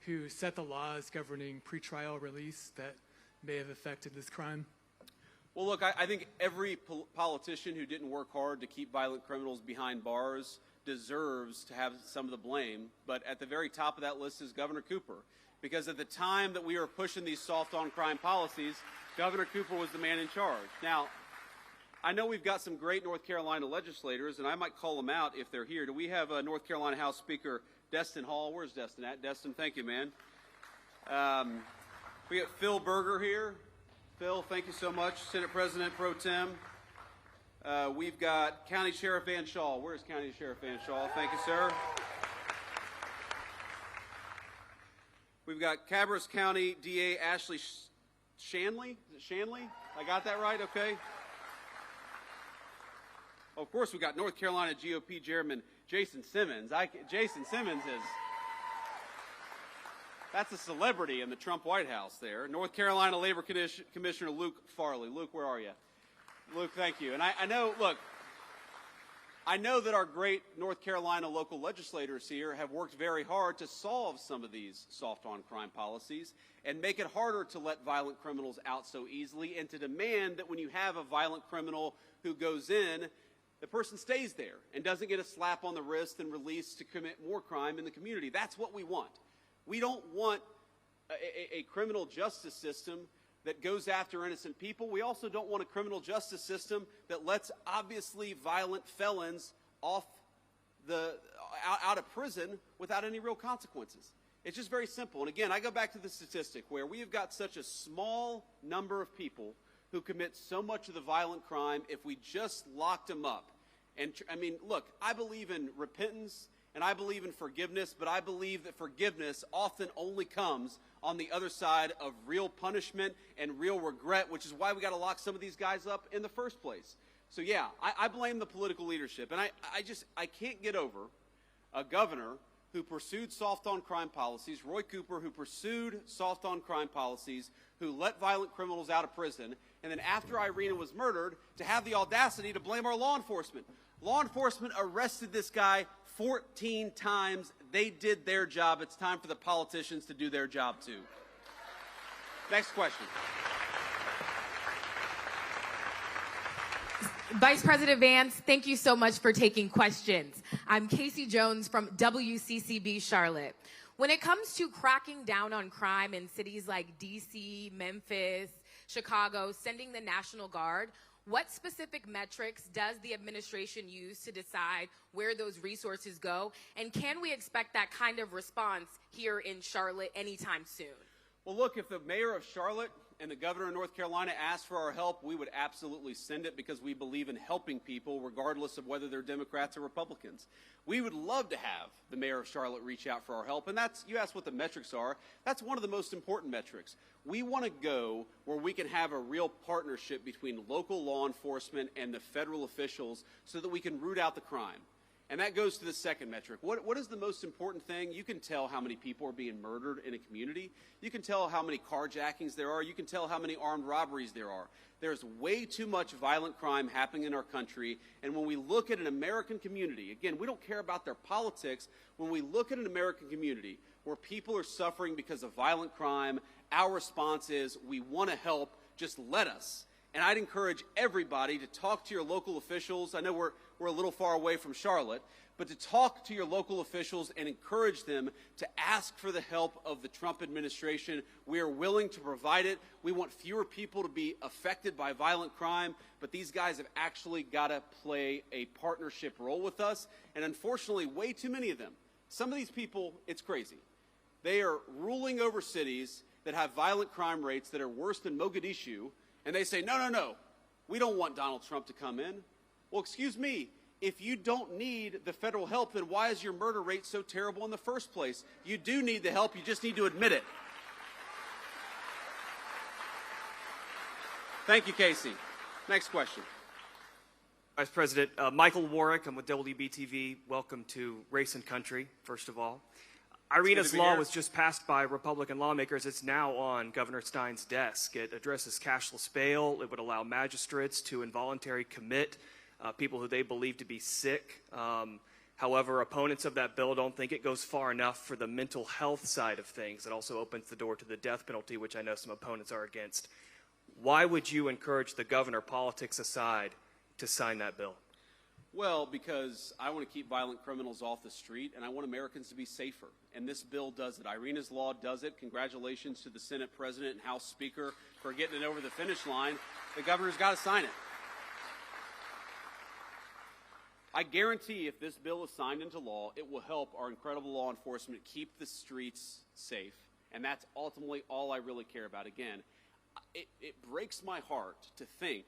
who set the laws governing pretrial release that may have affected this crime? Well, look, I think every politician who didn't work hard to keep violent criminals behind bars deserves to have some of the blame. But at the very top of that list is Governor Cooper. Because at the time that we were pushing these soft-on-crime policies, Governor Cooper was the man in charge. Now, I know we've got some great North Carolina legislators, and I might call them out if they're here. Do we have North Carolina House Speaker Destin Hall? Where's Destin at? Destin, thank you, man. We got Phil Berger here. Phil, thank you so much. Senate President Pro Tem. We've got County Sheriff Van Shaw. Where's County Sheriff Van Shaw? Thank you, sir. We've got Cabarrus County DA Ashley Shanley. Is it Shanley? I got that right? Okay. Of course, we've got North Carolina GOP Chairman Jason Simmons. Jason Simmons is... That's a celebrity in the Trump White House there. North Carolina Labor Commissioner Luke Farley. Luke, where are you? Luke, thank you. And I know, look, I know that our great North Carolina local legislators here have worked very hard to solve some of these soft-on-crime policies and make it harder to let violent criminals out so easily, and to demand that when you have a violent criminal who goes in, the person stays there and doesn't get a slap on the wrist and released to commit more crime in the community. That's what we want. We don't want a criminal justice system that goes after innocent people. We also don't want a criminal justice system that lets obviously violent felons out of prison without any real consequences. It's just very simple. And again, I go back to the statistic where we have got such a small number of people who commit so much of the violent crime. If we just locked them up, and I mean, look, I believe in repentance and I believe in forgiveness, but I believe that forgiveness often only comes on the other side of real punishment and real regret, which is why we got to lock some of these guys up in the first place. So yeah, I blame the political leadership, and I can't get over a governor who pursued soft-on-crime policies, Roy Cooper, who pursued soft-on-crime policies, who let violent criminals out of prison, and then after Irina was murdered, to have the audacity to blame our law enforcement. Law enforcement arrested this guy 14 times. They did their job. It's time for the politicians to do their job too. Next question. Vice President Vance, thank you so much for taking questions. I'm Casey Jones from WCCB Charlotte. When it comes to cracking down on crime in cities like DC, Memphis, Chicago, sending the National Guard, what specific metrics does the administration use to decide where those resources go? And can we expect that kind of response here in Charlotte anytime soon? Well, look, if the mayor of Charlotte and the governor of North Carolina asked for our help, we would absolutely send it, because we believe in helping people regardless of whether they're Democrats or Republicans. We would love to have the mayor of Charlotte reach out for our help, and that's, you asked what the metrics are, that's one of the most important metrics. We want to go where we can have a real partnership between local law enforcement and the federal officials so that we can root out the crime. And that goes to the second metric. What is the most important thing? You can tell how many people are being murdered in a community. You can tell how many carjackings there are. You can tell how many armed robberies there are. There's way too much violent crime happening in our country. And when we look at an American community, again, we don't care about their politics. When we look at an American community where people are suffering because of violent crime, our response is, we want to help, just let us. And I'd encourage everybody to talk to your local officials. I know we're a little far away from Charlotte, but to talk to your local officials and encourage them to ask for the help of the Trump administration. We are willing to provide it. We want fewer people to be affected by violent crime, but these guys have actually got to play a partnership role with us. And unfortunately, way too many of them, some of these people, it's crazy. They are ruling over cities that have violent crime rates that are worse than Mogadishu, and they say, no, no, no, we don't want Donald Trump to come in. Well, excuse me, if you don't need the federal help, then why is your murder rate so terrible in the first place? You do need the help, you just need to admit it. Thank you, Casey. Next question. Vice President, Michael Warwick, I'm with WBTV. Welcome to Race and Country, first of all. Irina's law was just passed by Republican lawmakers. It's now on Governor Stein's desk. It addresses cashless bail. It would allow magistrates to involuntarily commit people who they believe to be sick. However, opponents of that bill don't think it goes far enough for the mental health side of things. It also opens the door to the death penalty, which I know some opponents are against. Why would you encourage the governor, politics aside, to sign that bill? Well, because I want to keep violent criminals off the street, and I want Americans to be safer. And this bill does it. Irina's law does it. Congratulations to the Senate President and House Speaker for getting it over the finish line. The governor's got to sign it. I guarantee if this bill is signed into law, it will help our incredible law enforcement keep the streets safe. And that's ultimately all I really care about. Again, it breaks my heart to think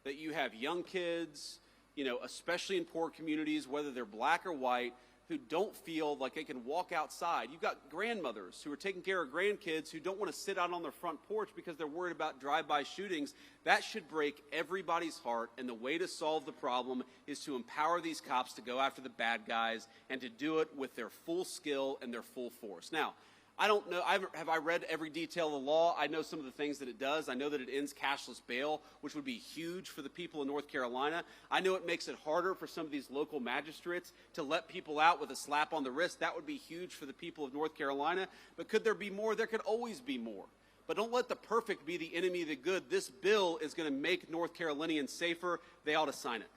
that you have young kids, you know, especially in poor communities, whether they're black or white, who don't feel like they can walk outside. You've got grandmothers who are taking care of grandkids who don't want to sit out on their front porch because they're worried about drive-by shootings. That should break everybody's heart, and the way to solve the problem is to empower these cops to go after the bad guys and to do it with their full skill and their full force. Now, I don't know, have I read every detail of the law? I know some of the things that it does. I know that it ends cashless bail, which would be huge for the people in North Carolina. I know it makes it harder for some of these local magistrates to let people out with a slap on the wrist. That would be huge for the people of North Carolina. But could there be more? There could always be more. But don't let the perfect be the enemy of the good. This bill is going to make North Carolinians safer. They ought to sign it.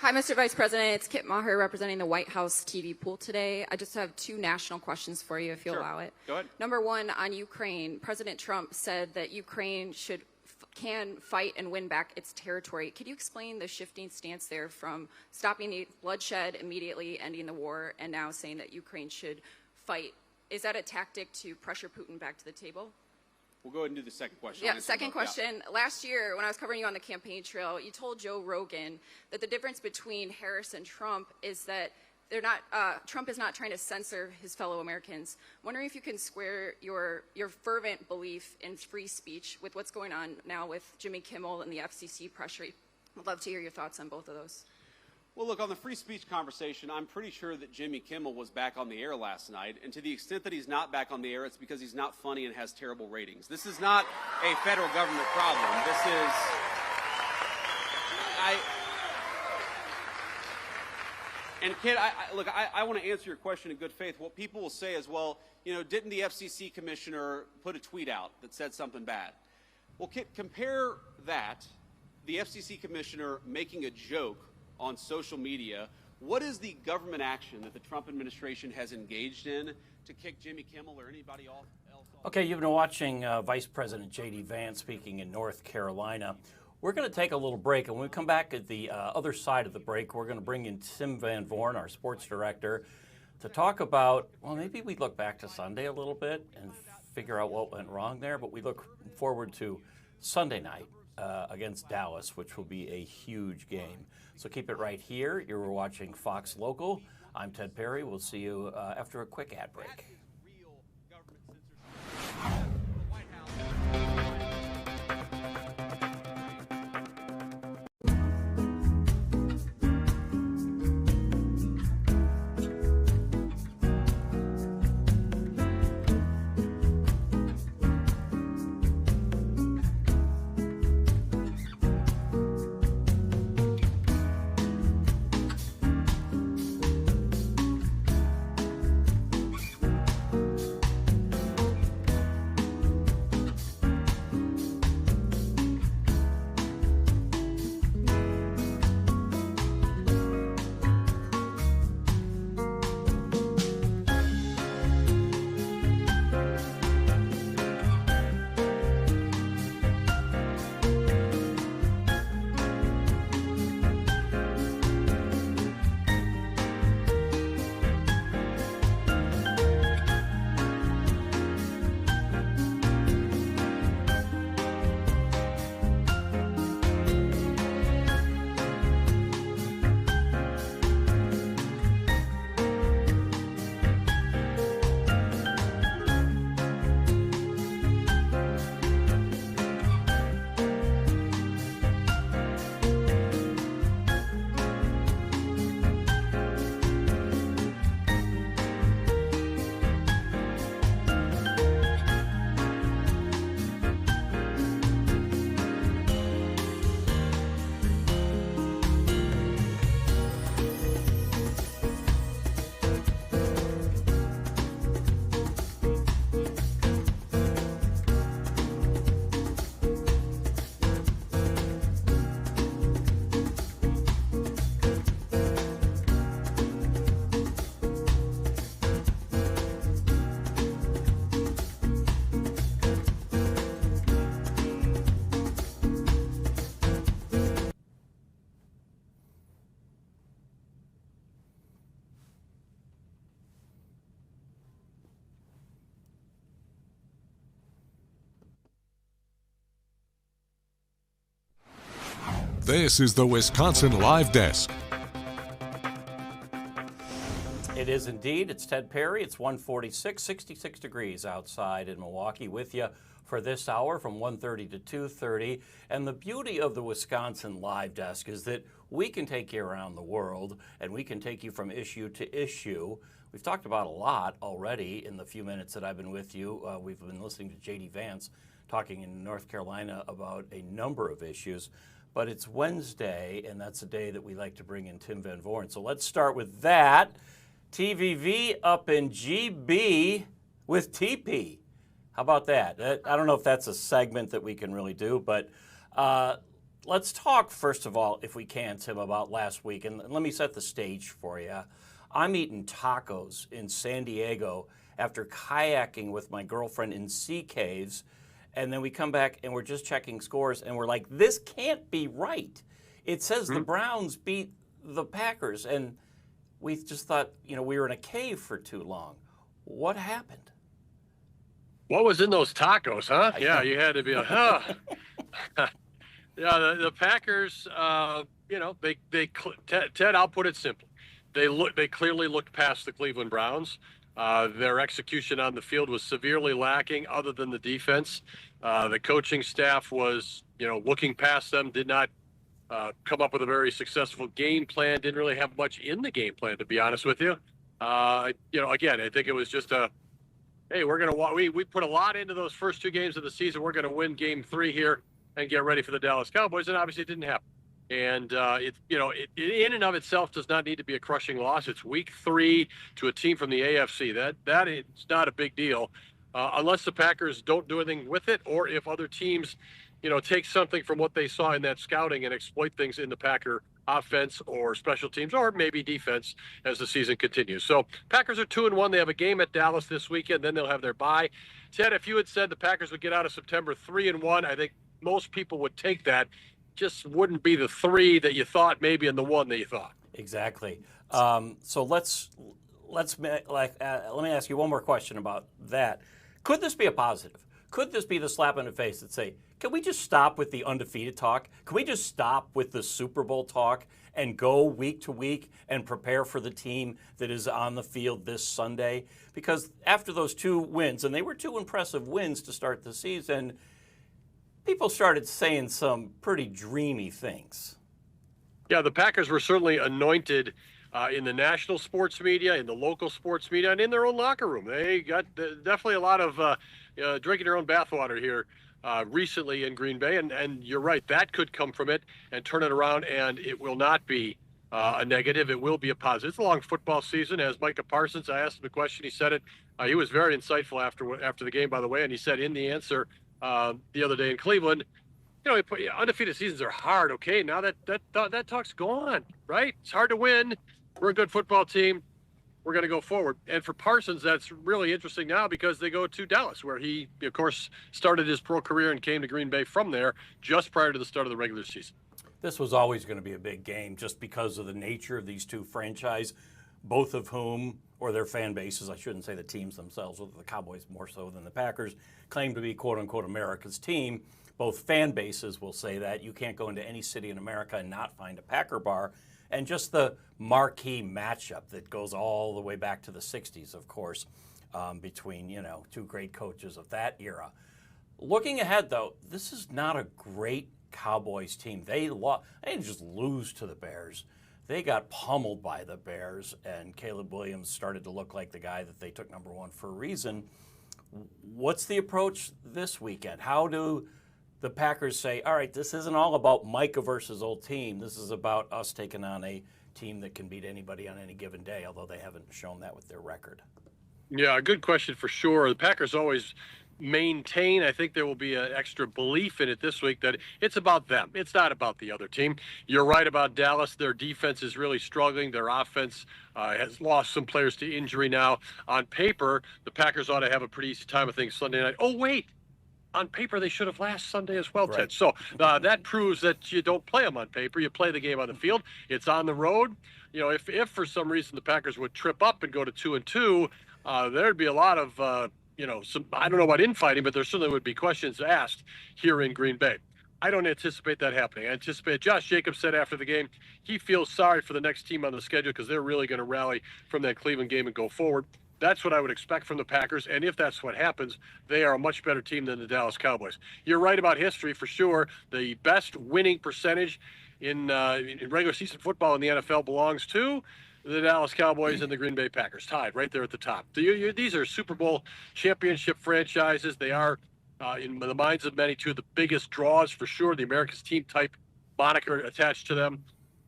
Hi, Mr. Vice President. It's Kit Maher representing the White House TV pool today. I just have two national questions for you, if you'll allow it. Go ahead. Number one, on Ukraine, President Trump said that Ukraine can fight and win back its territory. Could you explain the shifting stance there from stopping the bloodshed immediately, ending the war, and now saying that Ukraine should fight? Is that a tactic to pressure Putin back to the table? We'll go ahead and do the second question. Yeah, second question. Yeah. Last year, when I was covering you on the campaign trail, you told Joe Rogan that the difference between Harris and Trump is that Trump is not trying to censor his fellow Americans. I'm wondering if you can square your fervent belief in free speech with what's going on now with Jimmy Kimmel and the FCC pressure. I'd love to hear your thoughts on both of those. Well, look, on the free speech conversation, I'm pretty sure that Jimmy Kimmel was back on the air last night, and to the extent that he's not back on the air, it's because he's not funny and has terrible ratings. This is not a federal government problem. This is... And Kid, I want to answer your question in good faith. What people will say is, well, you know, didn't the FCC commissioner put a tweet out that said something bad? Well, Kid, compare that, the FCC commissioner making a joke on social media. What is the government action that the Trump administration has engaged in to kick Jimmy Kimmel or anybody else off? Okay, you've been watching Vice President J.D. Vance speaking in North Carolina. We're going to take a little break, and when we come back at the other side of the break, we're going to bring in Tim Van Vorn, our sports director, to talk about, well, maybe we look back to Sunday a little bit and figure out what went wrong there, but we look forward to Sunday night against Dallas, which will be a huge game. So keep it right here. You're watching Fox Local. I'm Ted Perry. We'll see you after a quick ad break. This is the Wisconsin Live Desk. It is indeed. It's Ted Perry. It's 1:46, 66 degrees outside in Milwaukee with you for this hour from 1:30 to 2:30. And the beauty of the Wisconsin Live Desk is that we can take you around the world and we can take you from issue to issue. We've talked about a lot already in the few minutes that I've been with you. We've been listening to J.D. Vance talking in North Carolina about a number of issues. But it's Wednesday, and that's a day that we like to bring in Tim Van Voren. So let's start with that. TVV up in GB with TP. How about that? I don't know if that's a segment that we can really do, but let's talk, first of all, if we can, Tim, about last week. And let me set the stage for you. I'm eating tacos in San Diego after kayaking with my girlfriend in sea caves. And then we come back and we're just checking scores, and we're like, this can't be right. It says the Browns beat the Packers, and we just thought, we were in a cave for too long. What happened? What was in those tacos, huh? Yeah, you had to be Yeah, the Packers, Ted, I'll put it simply. They clearly looked past the Cleveland Browns. Their execution on the field was severely lacking other than the defense. The coaching staff was, looking past them, did not come up with a very successful game plan, didn't really have much in the game plan, to be honest with you. Again, I think it was just hey, we put a lot into those first two games of the season. We're going to win game 3 here and get ready for the Dallas Cowboys, and obviously it didn't happen. And it in and of itself does not need to be a crushing loss. It's week 3 to a team from the AFC. That is not a big deal, unless the Packers don't do anything with it, or if other teams, take something from what they saw in that scouting and exploit things in the Packer offense or special teams or maybe defense as the season continues. So Packers are 2-1. They have a game at Dallas this weekend. Then they'll have their bye. Ted, if you had said the Packers would get out of September 3-1, I think most people would take that. Just wouldn't be the 3 that you thought maybe and the 1 that you thought. Exactly. So let me ask you one more question about that. Could this be a positive? Could this be the slap in the face that say, can we just stop with the undefeated talk? Can we just stop with the Super Bowl talk and go week to week and prepare for the team that is on the field this Sunday? Because after those 2 wins, and they were 2 impressive wins to start the season, people started saying some pretty dreamy things. Yeah, the Packers were certainly anointed in the national sports media, in the local sports media, and in their own locker room. They got definitely a lot of drinking their own bathwater here recently in Green Bay, and you're right, that could come from it and turn it around, and it will not be a negative. It will be a positive. It's a long football season. As Micah Parsons, I asked him the question, he said it. He was very insightful after the game, by the way, and he said in the answer the other day in Cleveland, undefeated seasons are hard. Okay, now that talk's gone, right? It's hard to win. We're a good football team. We're going to go forward. And for Parsons, that's really interesting now because they go to Dallas, where he, of course, started his pro career and came to Green Bay from there just prior to the start of the regular season. This was always going to be a big game just because of the nature of these two franchises, both of whom, or their fan bases, I shouldn't say the teams themselves, the Cowboys more so than the Packers, claim to be quote-unquote America's team. Both fan bases will say that. You can't go into any city in America and not find a Packer bar. And just the marquee matchup that goes all the way back to the 60s, of course, between, 2 great coaches of that era. Looking ahead, though, this is not a great Cowboys team. They didn't just lose to the Bears. They got pummeled by the Bears, and Caleb Williams started to look like the guy that they took number 1 for a reason. What's the approach this weekend? How do the Packers say, all right, this isn't all about Micah versus old team. This is about us taking on a team that can beat anybody on any given day, although they haven't shown that with their record. Yeah, good question for sure. The Packers always maintain, I think there will be an extra belief in it this week, that it's about them. It's not about the other team. You're right about Dallas. Their defense is really struggling. Their offense has lost some players to injury now. On paper, the Packers ought to have a pretty easy time of things Sunday night. Oh, wait. On paper, they should have last Sunday as well, Ted. Right. So that proves that you don't play them on paper. You play the game on the field. It's on the road. If for some reason the Packers would trip up and go to 2-2, there'd be a lot of, some, I don't know about infighting, but there certainly would be questions asked here in Green Bay. I don't anticipate that happening. I anticipate, Josh Jacobs said after the game, he feels sorry for the next team on the schedule because they're really going to rally from that Cleveland game and go forward. That's what I would expect from the Packers, and if that's what happens, they are a much better team than the Dallas Cowboys. You're right about history for sure. The best winning percentage in regular season football in the NFL belongs to the Dallas Cowboys and the Green Bay Packers, tied right there at the top. These are Super Bowl championship franchises. They are, in the minds of many, two of the biggest draws for sure. The America's team type moniker attached to them.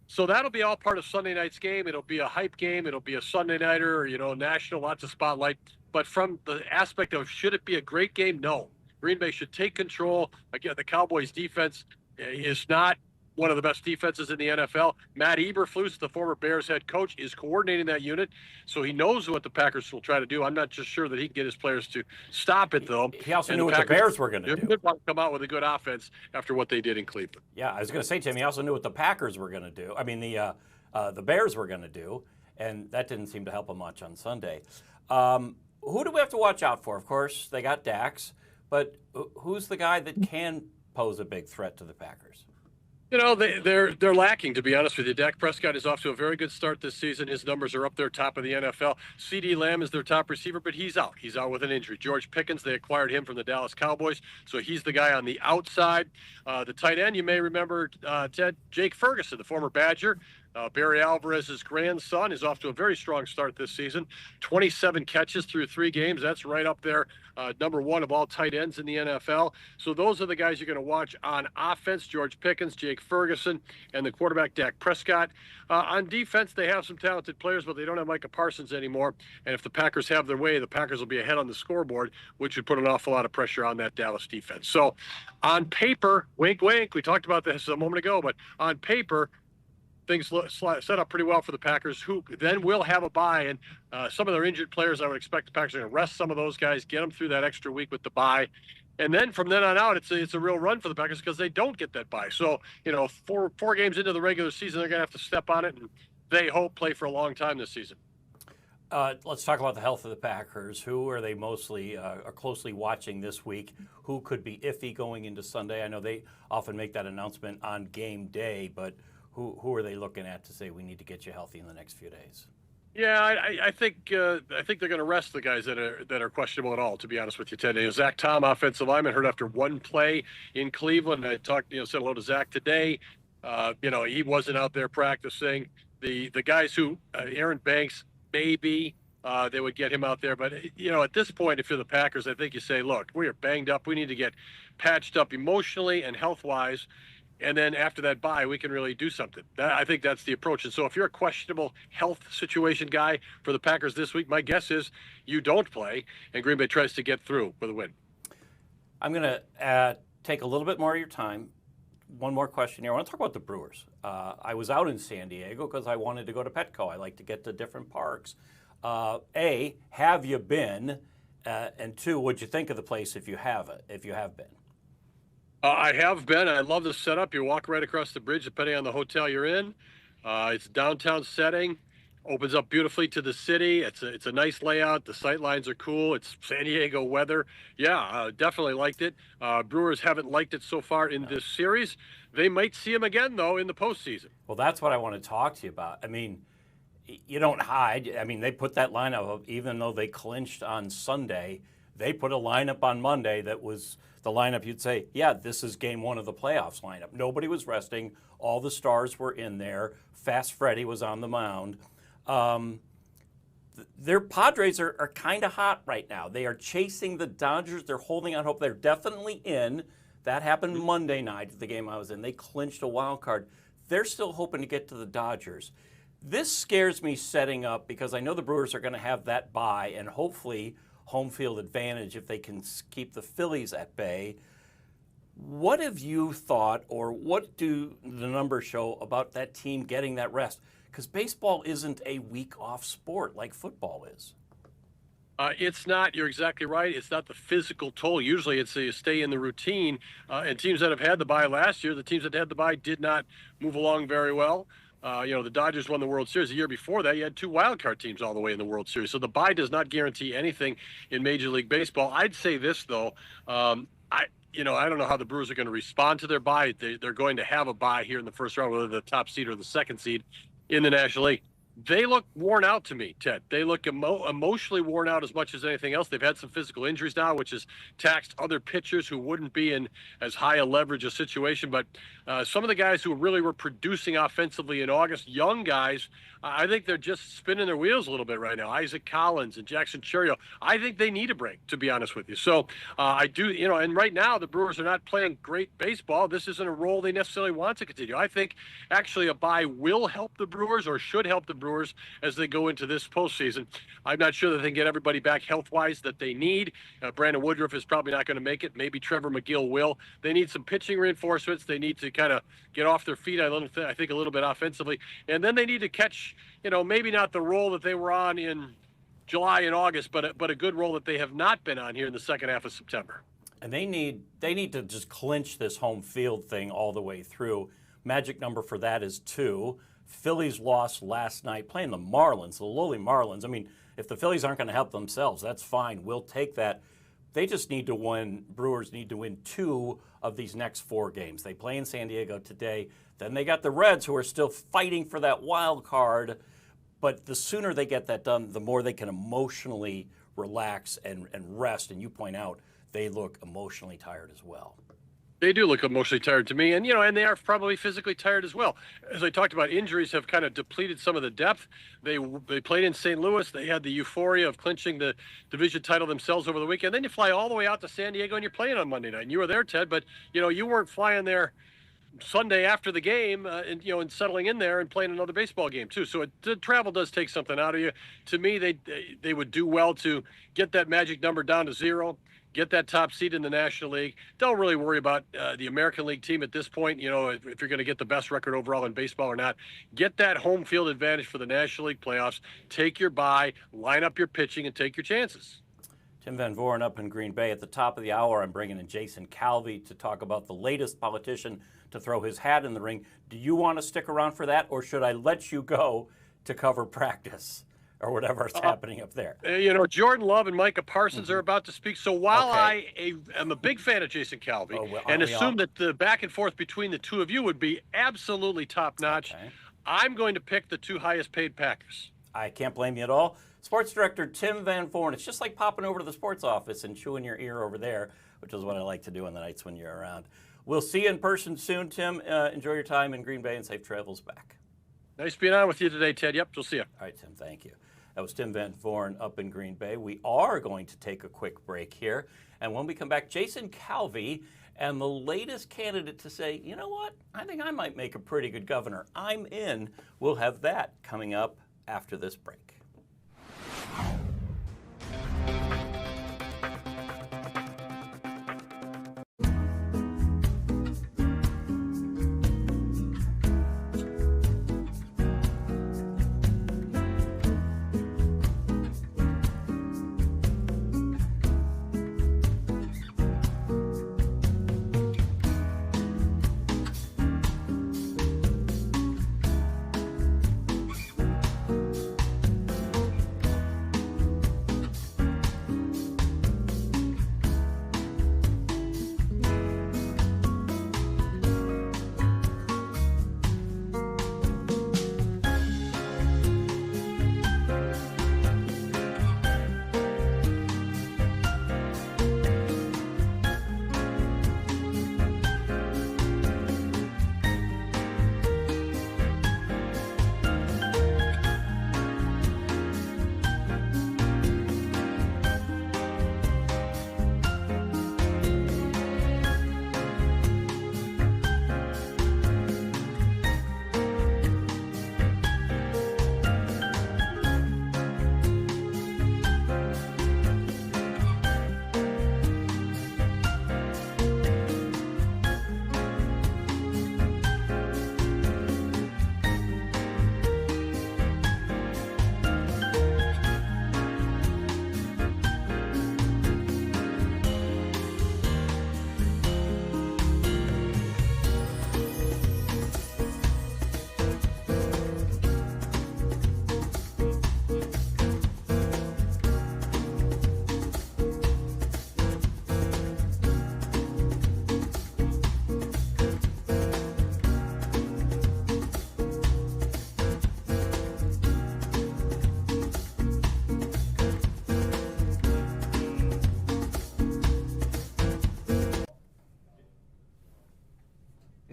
So that'll be all part of Sunday night's game. It'll be a hype game. It'll be a Sunday nighter, national, lots of spotlight. But from the aspect of should it be a great game? No. Green Bay should take control. Again, the Cowboys defense is not one of the best defenses in the NFL. Matt Eberflus, the former Bears head coach, is coordinating that unit, so he knows what the Packers will try to do. I'm not just sure that he can get his players to stop it, though. He also knew what the Bears were going to do. Come out with a good offense after what they did in Cleveland. Yeah, I was going to say, Tim, he also knew what the Packers were going to do. I mean, the Bears were going to do, and that didn't seem to help him much on Sunday. Who do we have to watch out for? Of course, they got Dax, but who's the guy that can pose a big threat to the Packers? They're lacking, to be honest with you. Dak Prescott is off to a very good start this season. His numbers are up there, top of the NFL. CeeDee Lamb is their top receiver, but he's out. He's out with an injury. George Pickens, they acquired him from the Dallas Cowboys, so he's the guy on the outside. The tight end, you may remember, Ted, Jake Ferguson, the former Badger. Barry Alvarez's grandson is off to a very strong start this season. 27 catches through 3 games. That's right up there, number 1 of all tight ends in the NFL. So those are the guys you're going to watch on offense: George Pickens, Jake Ferguson, and the quarterback Dak Prescott. On defense, they have some talented players, but they don't have Micah Parsons anymore. And if the Packers have their way, the Packers will be ahead on the scoreboard, which would put an awful lot of pressure on that Dallas defense. So on paper, wink, wink, we talked about this a moment ago, but on paper, things set up pretty well for the Packers, who then will have a bye. And some of their injured players, I would expect the Packers are going to rest some of those guys, get them through that extra week with the bye. And then from then on out, it's a real run for the Packers because they don't get that bye. So, four games into the regular season, they're going to have to step on it, and they hope play for a long time this season. Let's talk about the health of the Packers. Who are they mostly are closely watching this week? Who could be iffy going into Sunday? I know they often make that announcement on game day, but who are they looking at to say we need to get you healthy in the next few days? Yeah, I think they're going to rest the guys that are questionable at all. To be honest with you, Ted, Zach Tom, offensive lineman, hurt after one play in Cleveland. I said hello to Zach today. He wasn't out there practicing. The guys who Aaron Banks maybe they would get him out there, but at this point, if you're the Packers, I think you say, look, we are banged up. We need to get patched up emotionally and health wise. And then after that bye, we can really do something. I think that's the approach. And so if you're a questionable health situation guy for the Packers this week, my guess is you don't play, and Green Bay tries to get through with a win. I'm going to take a little bit more of your time. One more question here. I want to talk about the Brewers. I was out in San Diego because I wanted to go to Petco. I like to get to different parks. A, have you been? And 2, what'd you think of the place if you have been? I have been. I love the setup. You walk right across the bridge, depending on the hotel you're in. It's a downtown setting. Opens up beautifully to the city. It's a nice layout. The sight lines are cool. It's San Diego weather. Yeah, definitely liked it. Brewers haven't liked it so far in this series. They might see him again, though, in the postseason. Well, that's what I want to talk to you about. I mean, you don't hide. I mean, they put that lineup up, even though they clinched on Sunday. They put a lineup on Monday that was the lineup you'd say, yeah, this is game 1 of the playoffs lineup. Nobody was resting. All the stars were in there. Fast Freddie was on the mound. Their Padres are kind of hot right now. They are chasing the Dodgers. They're holding on hope. They're definitely in. That happened Monday night, the game I was in. They clinched a wild card. They're still hoping to get to the Dodgers. This scares me setting up because I know the Brewers are going to have that bye and hopefully home field advantage if they can keep the Phillies at bay. What have you thought, or what do the numbers show about that team getting that rest? Because baseball isn't a week-off sport like football is. It's not. You're exactly right. It's not the physical toll. Usually it's you stay in the routine. And teams that have had the bye last year, the teams that had the bye did not move along very well. The Dodgers won the World Series. The year before that, you had 2 wildcard teams all the way in the World Series. So the bye does not guarantee anything in Major League Baseball. I'd say this, though. I don't know how the Brewers are going to respond to their bye. They're going to have a bye here in the first round, whether the top seed or the second seed in the National League. They look worn out to me, Ted. They look emotionally worn out as much as anything else. They've had some physical injuries now, which has taxed other pitchers who wouldn't be in as high a leverage a situation. But some of the guys who really were producing offensively in August, young guys, I think they're just spinning their wheels a little bit right now. Isaac Collins and Jackson Chourio, I think they need a break, to be honest with you. So I do, and right now the Brewers are not playing great baseball. This isn't a role they necessarily want to continue. I think actually a bye will help the Brewers, or should help the Brewers as they go into this postseason. I'm not sure that they can get everybody back health-wise that they need. Brandon Woodruff is probably not going to make it. Maybe Trevor McGill will. They need some pitching reinforcements. They need to kind of get off their feet, I think, a little bit offensively. And then they need to catch, maybe not the role that they were on in July and August, but a good role that they have not been on here in the second half of September. And they need to just clinch this home field thing all the way through. Magic number for that is 2. Phillies lost last night playing the Marlins, the lowly Marlins. I mean, if the Phillies aren't going to help themselves, that's fine. We'll take that. They just need to win. Brewers need to win 2 of these next 4 games. They play in San Diego today. Then they got the Reds, who are still fighting for that wild card. But the sooner they get that done, the more they can emotionally relax and rest. And you point out, they look emotionally tired as well. They do look emotionally tired to me, and and they are probably physically tired as well. As I talked about, injuries have kind of depleted some of the depth. They played in St. Louis. They had the euphoria of clinching the division title themselves over the weekend. Then you fly all the way out to San Diego, and you're playing on Monday night. And you were there, Ted, but you weren't flying there Sunday after the game, and settling in there and playing another baseball game too. So the travel does take something out of you. To me, they would do well to get that magic number down to 0. Get that top seed in the National League. Don't really worry about the American League team at this point, if you're going to get the best record overall in baseball or not. Get that home field advantage for the National League playoffs. Take your bye, line up your pitching, and take your chances. Tim Van Voren up in Green Bay. At the top of the hour, I'm bringing in Jason Calvi to talk about the latest politician to throw his hat in the ring. Do you want to stick around for that, or should I let you go to cover practice or whatever's happening up there? Jordan Love and Micah Parsons are about to speak. So while I am a big fan of Jason Calvi and assume that the back and forth between the two of you would be absolutely top-notch, I'm going to pick the 2 highest-paid Packers. I can't blame you at all. Sports director Tim Van Voren. It's just like popping over to the sports office and chewing your ear over there, which is what I like to do on the nights when you're around. We'll see you in person soon, Tim. Enjoy your time in Green Bay and safe travels back. Nice being on with you today, Ted. Yep, we'll see you. All right, Tim, thank you. That was Tim Van Voren up in Green Bay. We are going to take a quick break here. And when we come back, Jason Calvi and the latest candidate to say, you know what, I think I might make a pretty good governor. I'm in. We'll have that coming up after this break.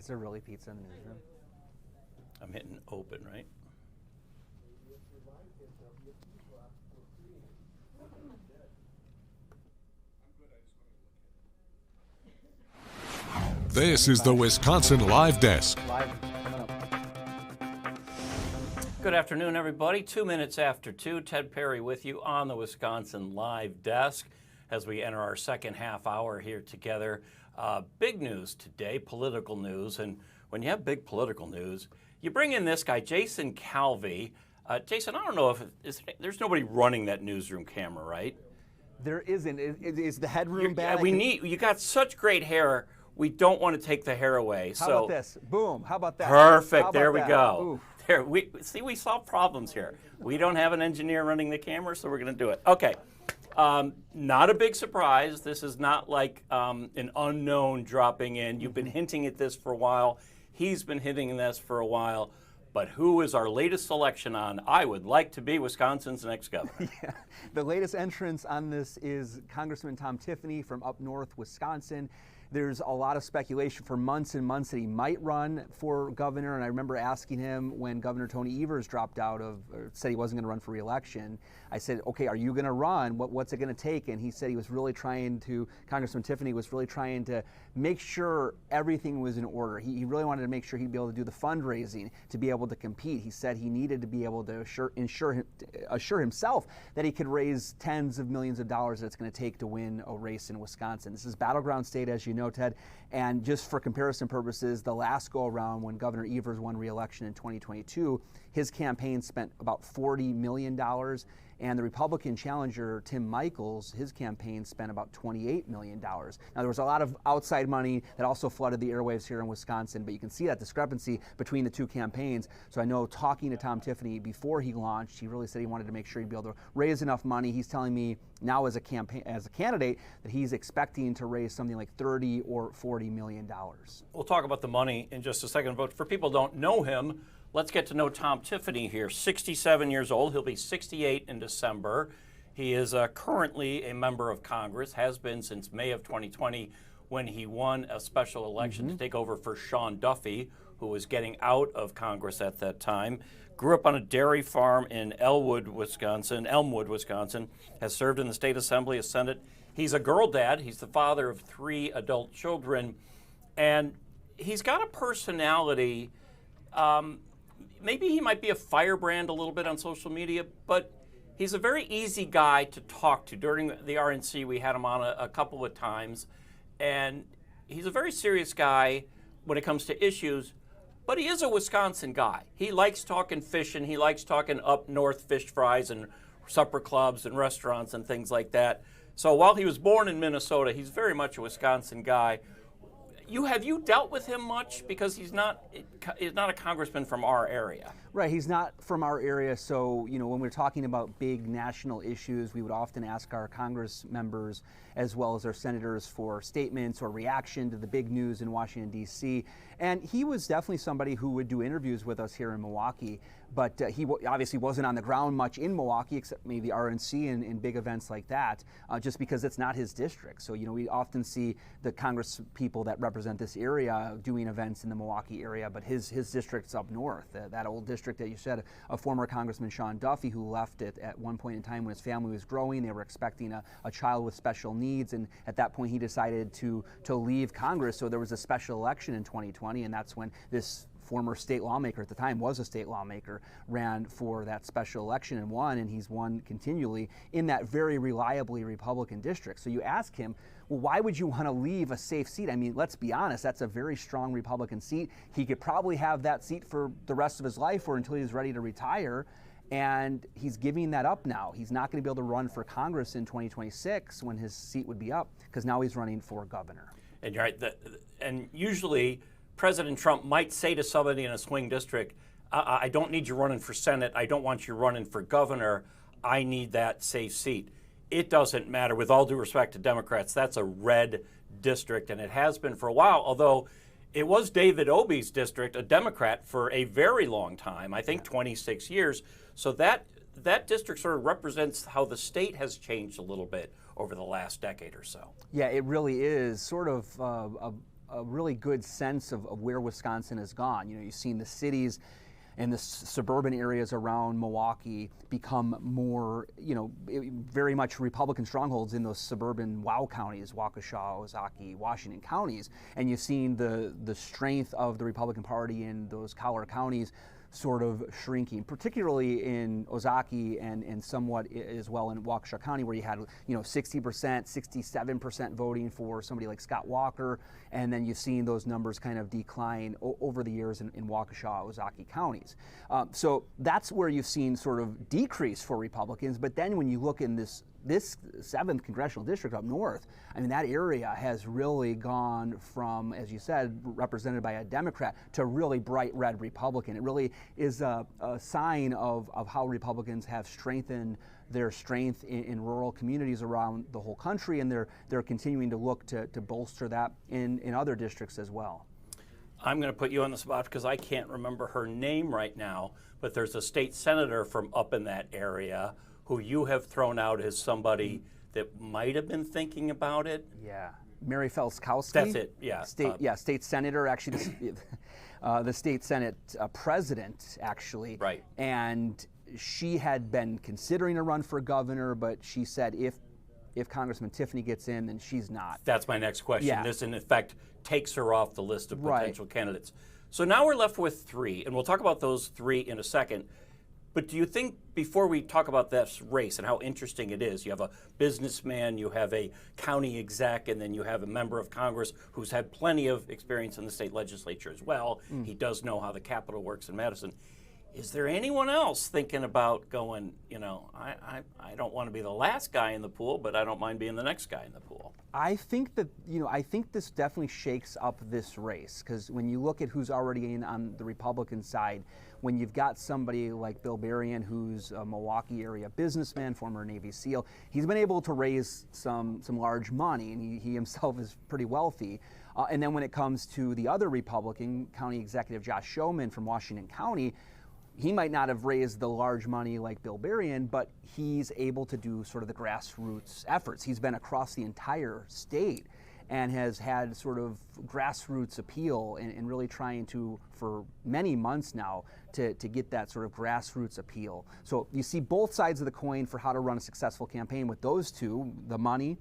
there really pizza in the newsroom? I'm hitting open, right? This is the Wisconsin Live Desk. Good afternoon, everybody. 2 minutes after 2, Ted Perry with you on the Wisconsin Live Desk as we enter our second half hour here together. Big news today, political news, and when you have big political news, you bring in this guy, Jason Calvi. Jason, I don't know if there's nobody running that newsroom camera, right? There isn't. Is the headroom bad? You got such great hair. We don't want to take the hair away. How about this? Boom. How about that? Perfect. There we that? go. Oof. There. We solve problems here. We don't have an engineer running the camera, so we're going to do it. Okay. Not a big surprise. This is not like an unknown dropping in. You've been hinting at this for a while. He's been hinting at this for a while. But who is our latest selection on I would like to be Wisconsin's next governor? Yeah. The latest entrance on this is Congressman Tom Tiffany from up north Wisconsin. There's a lot of speculation for months and months that he might run for governor. And I remember asking him when Governor Tony Evers dropped out or said he wasn't going to run for re-election. I said, okay, are you going to run? What's it going to take? And he said he was really Congressman Tiffany was really trying to make sure everything was in order. He really wanted to make sure he'd be able to do the fundraising to be able to compete. He said he needed to be able to assure himself that he could raise tens of millions of dollars that it's going to take to win a race in Wisconsin. This is battleground state, as you know, Ted. And just for comparison purposes, the last go around when Governor Evers won re-election in 2022, his campaign spent about $40 million. And the Republican challenger, Tim Michels, his campaign spent about $28 million. Now, there was a lot of outside money that also flooded the airwaves here in Wisconsin, but you can see that discrepancy between the two campaigns. So I know talking to Tom Tiffany before he launched, he really said he wanted to make sure he'd be able to raise enough money. He's telling me now as a candidate that he's expecting to raise something like $30 or $40 million. We'll talk about the money in just a second, but for people who don't know him, let's get to know Tom Tiffany here. 67 years old. He'll be 68 in December. He is currently a member of Congress, has been since May of 2020 when he won a special election to take over for Sean Duffy, who was getting out of Congress at that time. Grew up on a dairy farm in Elmwood, Wisconsin, has served in the state assembly, a Senate. He's a girl dad. He's the father of 3 adult children. And he's got a personality. Maybe he might be a firebrand a little bit on social media, but he's a very easy guy to talk to. During the RNC, we had him on a couple of times, and he's a very serious guy when it comes to issues, but he is a Wisconsin guy. He likes talking fishing. He likes talking up north fish fries and supper clubs and restaurants and things like that. So while he was born in Minnesota, he's very much a Wisconsin guy. Have you dealt with him much? Because he's not a congressman from our area. Right, he's not from our area, so when we're talking about big national issues, we would often ask our Congress members as well as our senators for statements or reaction to the big news in Washington, D.C. And he was definitely somebody who would do interviews with us here in Milwaukee, but he obviously wasn't on the ground much in Milwaukee, except maybe RNC and big events like that, just because it's not his district. So, we often see the Congress people that represent this area doing events in the Milwaukee area, but his district's up north, that old district that you said, a former Congressman Sean Duffy, who left it at one point in time when his family was growing. They were expecting a child with special needs, and at that point he decided to leave Congress. So there was a special election in 2020, and that's when this former state lawmaker, at the time was a state lawmaker, ran for that special election and won, and he's won continually in that very reliably Republican district. So you ask him, well, why would you want to leave a safe seat? I mean, let's be honest, that's a very strong Republican seat. He could probably have that seat for the rest of his life or until he's ready to retire, and he's giving that up now. He's not going to be able to run for Congress in 2026 when his seat would be up, because now he's running for governor. And you're right, and usually President Trump might say to somebody in a swing district, I don't need you running for Senate. I don't want you running for governor. I need that safe seat. It doesn't matter. With all due respect to Democrats, that's a red district, and it has been for a while, although it was David Obey's district, a Democrat, for a very long time, I think 26 years. So that district sort of represents how the state has changed a little bit over the last decade or so. Yeah, it really is sort of a really good sense of where Wisconsin has gone. You've seen the cities and the suburban areas around Milwaukee become more, very much Republican strongholds in those suburban WOW counties, Waukesha, Ozaukee, Washington counties. And you've seen the strength of the Republican Party in those collar counties sort of shrinking, particularly in Ozaukee and somewhat as well in Waukesha County, where you had 60%, 67% voting for somebody like Scott Walker, and then you've seen those numbers kind of decline over the years in Waukesha, Ozaukee counties. So that's where you've seen sort of decrease for Republicans. But then when you look in this 7th congressional district up north, I mean, that area has really gone from, as you said, represented by a Democrat to really bright red Republican. It really is a sign of how Republicans have strengthened their strength in rural communities around the whole country, and they're continuing to look to bolster that in other districts as well. I'm going to put you on the spot because I can't remember her name right now, but there's a state senator from up in that area who you have thrown out as somebody that might have been thinking about it. Yeah, Mary Felskowski. That's it. Yeah. State senator. Actually, the state senate president. Actually. Right. And she had been considering a run for governor, but she said if Congressman Tiffany gets in, then she's not. That's my next question. Yeah. This, in effect, takes her off the list of potential candidates. So now we're left with 3, and we'll talk about those 3 in a second. But do you think, before we talk about this race and how interesting it is, you have a businessman, you have a county exec, and then you have a member of Congress who's had plenty of experience in the state legislature as well. He does know how the Capitol works in Madison. Is there anyone else thinking about going, I don't want to be the last guy in the pool, but I don't mind being the next guy in the pool? I think that, I think this definitely shakes up this race, because when you look at who's already in on the Republican side, when you've got somebody like Bill Berrien, who's a Milwaukee area businessman, former Navy SEAL, he's been able to raise some large money, and he himself is pretty wealthy. And then when it comes to the other Republican, County Executive Josh Schoeman from Washington County, he might not have raised the large money like Bill Berrien, but he's able to do sort of the grassroots efforts. He's been across the entire state and has had sort of grassroots appeal and really trying to, for many months now, to get that sort of grassroots appeal. So you see both sides of the coin for how to run a successful campaign with those two, the money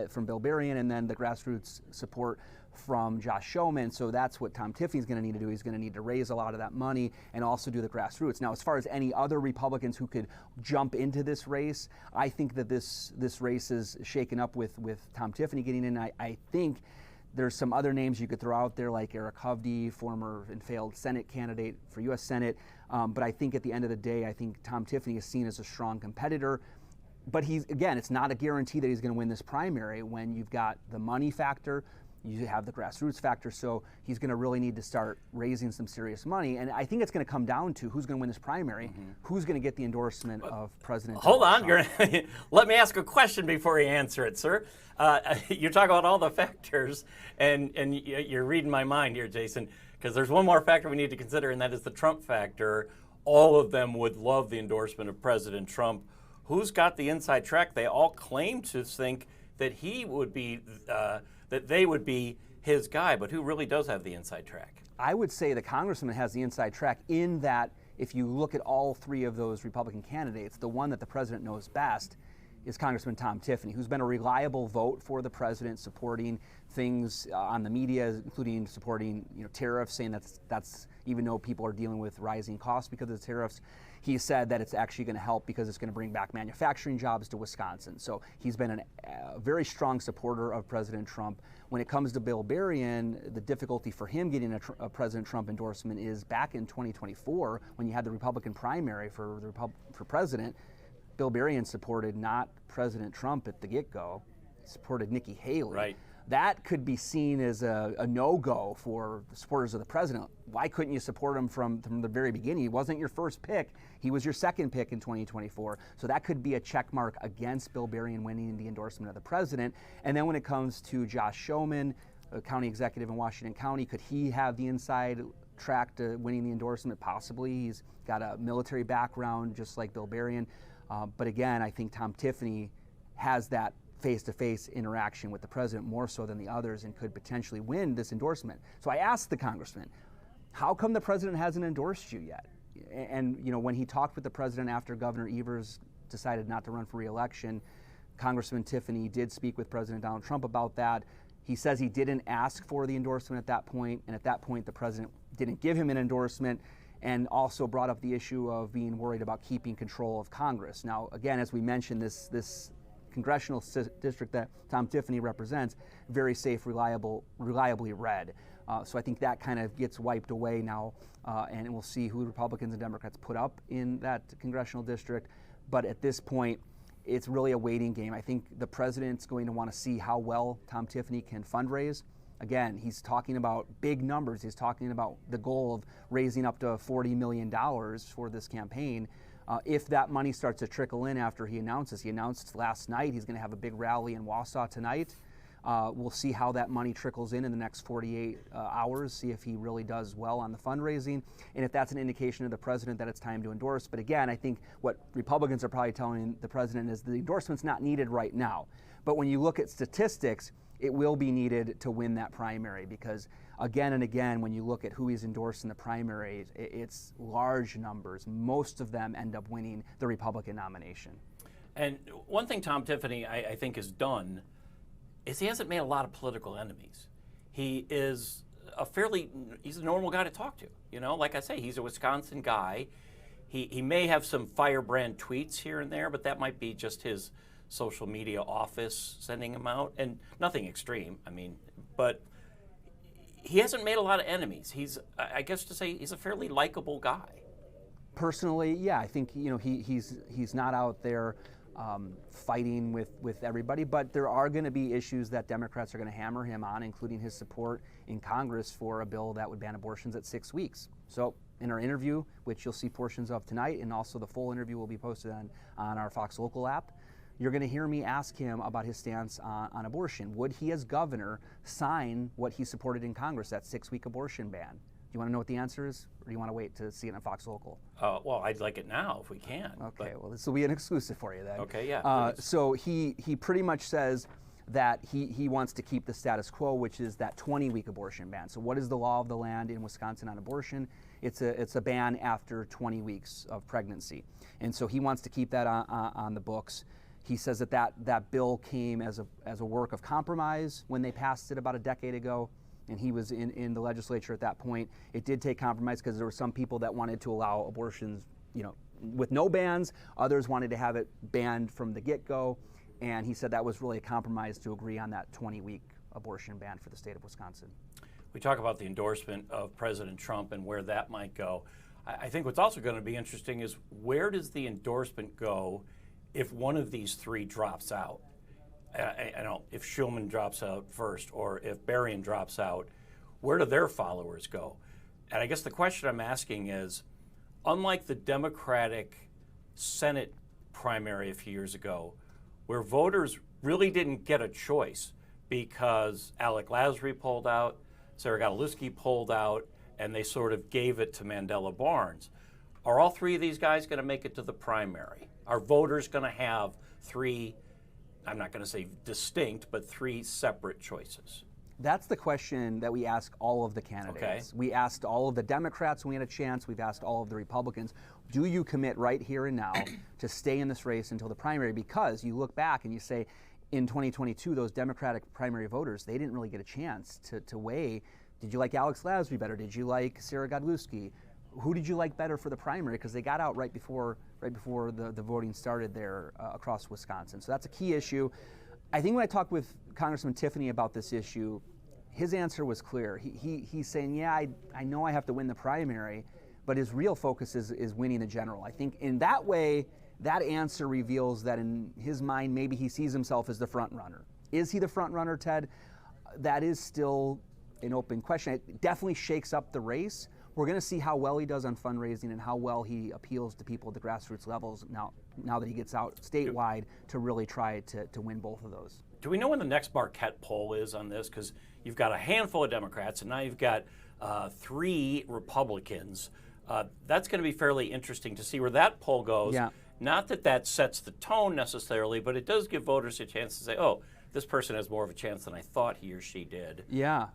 from Bill Berrien and then the grassroots support from Josh Schoeman. So that's what Tom Tiffany's going to need to do. He's going to need to raise a lot of that money and also do the grassroots. Now, as far as any other Republicans who could jump into this race, I think that this race is shaken up with Tom Tiffany getting in. I think there's some other names you could throw out there, like Eric Hovde, former and failed Senate candidate for U.S. Senate. But I think at the end of the day, I think Tom Tiffany is seen as a strong competitor. But it's not a guarantee that he's going to win this primary when you've got the money factor, you have the grassroots factor, so he's going to really need to start raising some serious money. And I think it's going to come down to who's going to win this primary, who's going to get the endorsement of President Trump. Hold on, let me ask a question before you answer it, sir. You talk about all the factors, and you're reading my mind here, Jason, because there's one more factor we need to consider, and that is the Trump factor. All of them would love the endorsement of President Trump. Who's got the inside track? They all claim to think that he would be, that they would be his guy, but who really does have the inside track? I would say the congressman has the inside track in that if you look at all 3 of those Republican candidates, the one that the president knows best is Congressman Tom Tiffany, who's been a reliable vote for the president, supporting things on the media, including supporting tariffs, saying that's even though people are dealing with rising costs because of the tariffs, he said that it's actually going to help because it's going to bring back manufacturing jobs to Wisconsin. So he's been a very strong supporter of President Trump. When it comes to Bill Berrien, the difficulty for him getting a President Trump endorsement is back in 2024 when you had the Republican primary for president. Bill Berrien supported not President Trump at the get-go, he supported Nikki Haley. Right. That could be seen as a no-go for the supporters of the president. Why couldn't you support him from the very beginning? He wasn't your first pick. He was your second pick in 2024. So that could be a check mark against Bill Berrien winning the endorsement of the president. And then when it comes to Josh Schoeman, a county executive in Washington County, could he have the inside track to winning the endorsement? Possibly. He's got a military background just like Bill Berrien. But again, I think Tom Tiffany has that face-to-face interaction with the president more so than the others and could potentially win this endorsement. So I asked the congressman, how come the president hasn't endorsed you yet? And when he talked with the president after Governor Evers decided not to run for re-election, Congressman Tiffany did speak with President Donald Trump about that. He says he didn't ask for the endorsement at that point, and at that point the president didn't give him an endorsement, and also brought up the issue of being worried about keeping control of Congress. Now, again, as we mentioned, this congressional district that Tom Tiffany represents, very safe, reliably red. So I think that kind of gets wiped away now, and we'll see who Republicans and Democrats put up in that congressional district. But at this point, it's really a waiting game. I think the president's going to want to see how well Tom Tiffany can fundraise. Again, he's talking about big numbers. He's talking about the goal of raising up to $40 million for this campaign. If that money starts to trickle in after he announced last night he's going to have a big rally in Wausau tonight. We'll see how that money trickles in the next 48 hours, see if he really does well on the fundraising, and if that's an indication to the president that it's time to endorse. But again, I think what Republicans are probably telling the president is the endorsement's not needed right now. But when you look at statistics, it will be needed to win that primary, because again and again, when you look at who he's endorsed in the primary, it's large numbers. Most of them end up winning the Republican nomination. And one thing Tom Tiffany, I think, has done is he hasn't made a lot of political enemies. He's a normal guy to talk to. Like I say, he's a Wisconsin guy. He may have some firebrand tweets here and there, but that might be just his social media office sending him out, and nothing extreme. But he hasn't made a lot of enemies. I guess to say, he's a fairly likable guy. Personally, yeah, I think he's not out there fighting with everybody, but there are going to be issues that Democrats are going to hammer him on, including his support in Congress for a bill that would ban abortions at 6 weeks. So in our interview, which you'll see portions of tonight, and also the full interview will be posted on our Fox Local app, you're going to hear me ask him about his stance on abortion. Would he, as governor, sign what he supported in Congress, that 6-week abortion ban? Do you want to know what the answer is, or do you want to wait to see it on Fox Local? Well, I'd like it now if we can. Okay, well, this will be an exclusive for you then. Okay, yeah. So he pretty much says that he wants to keep the status quo, which is that 20-week abortion ban. So what is the law of the land in Wisconsin on abortion? It's a ban after 20 weeks of pregnancy. And so he wants to keep that on the books. He says that bill came as a work of compromise when they passed it about a decade ago, and he was in the legislature at that point. It did take compromise because there were some people that wanted to allow abortions, with no bans. Others wanted to have it banned from the get-go, and he said that was really a compromise to agree on that 20-week abortion ban for the state of Wisconsin. We talk about the endorsement of President Trump and where that might go. I think what's also going to be interesting is, where does the endorsement go if one of these three drops out? I don't know, if Shulman drops out first, or if Berrien drops out, where do their followers go? And I guess the question I'm asking is, unlike the Democratic Senate primary a few years ago, where voters really didn't get a choice because Alec Lasry pulled out, Sarah Godlewski pulled out, and they sort of gave it to Mandela Barnes, are all three of these guys going to make it to the primary? Are voters going to have three, I'm not going to say distinct, but three separate choices? That's the question that we ask all of the candidates. Okay. We asked all of the Democrats when we had a chance. We've asked all of the Republicans, do you commit right here and now to stay in this race until the primary? Because you look back and you say, in 2022, those Democratic primary voters, they didn't really get a chance to weigh, did you like Alex Lasry better? Did you like Sarah Godlewski? Who did you like better for the primary? Because they got out right before the voting started there across Wisconsin. So that's a key issue. I think when I talked with Congressman Tiffany about this issue, his answer was clear. He's saying, yeah, I know I have to win the primary, but his real focus is winning the general. I think in that way, that answer reveals that in his mind, maybe he sees himself as the front runner. Is he the front runner, Ted? That is still an open question. It definitely shakes up the race. We're going to see how well he does on fundraising and how well he appeals to people at the grassroots levels now that he gets out statewide to really try to win both of those. Do we know when the next Marquette poll is on this? Because you've got a handful of Democrats, and now you've got 3 Republicans. That's going to be fairly interesting to see where that poll goes. Yeah. Not that that sets the tone necessarily, but it does give voters a chance to say, oh, this person has more of a chance than I thought he or she did. Yeah.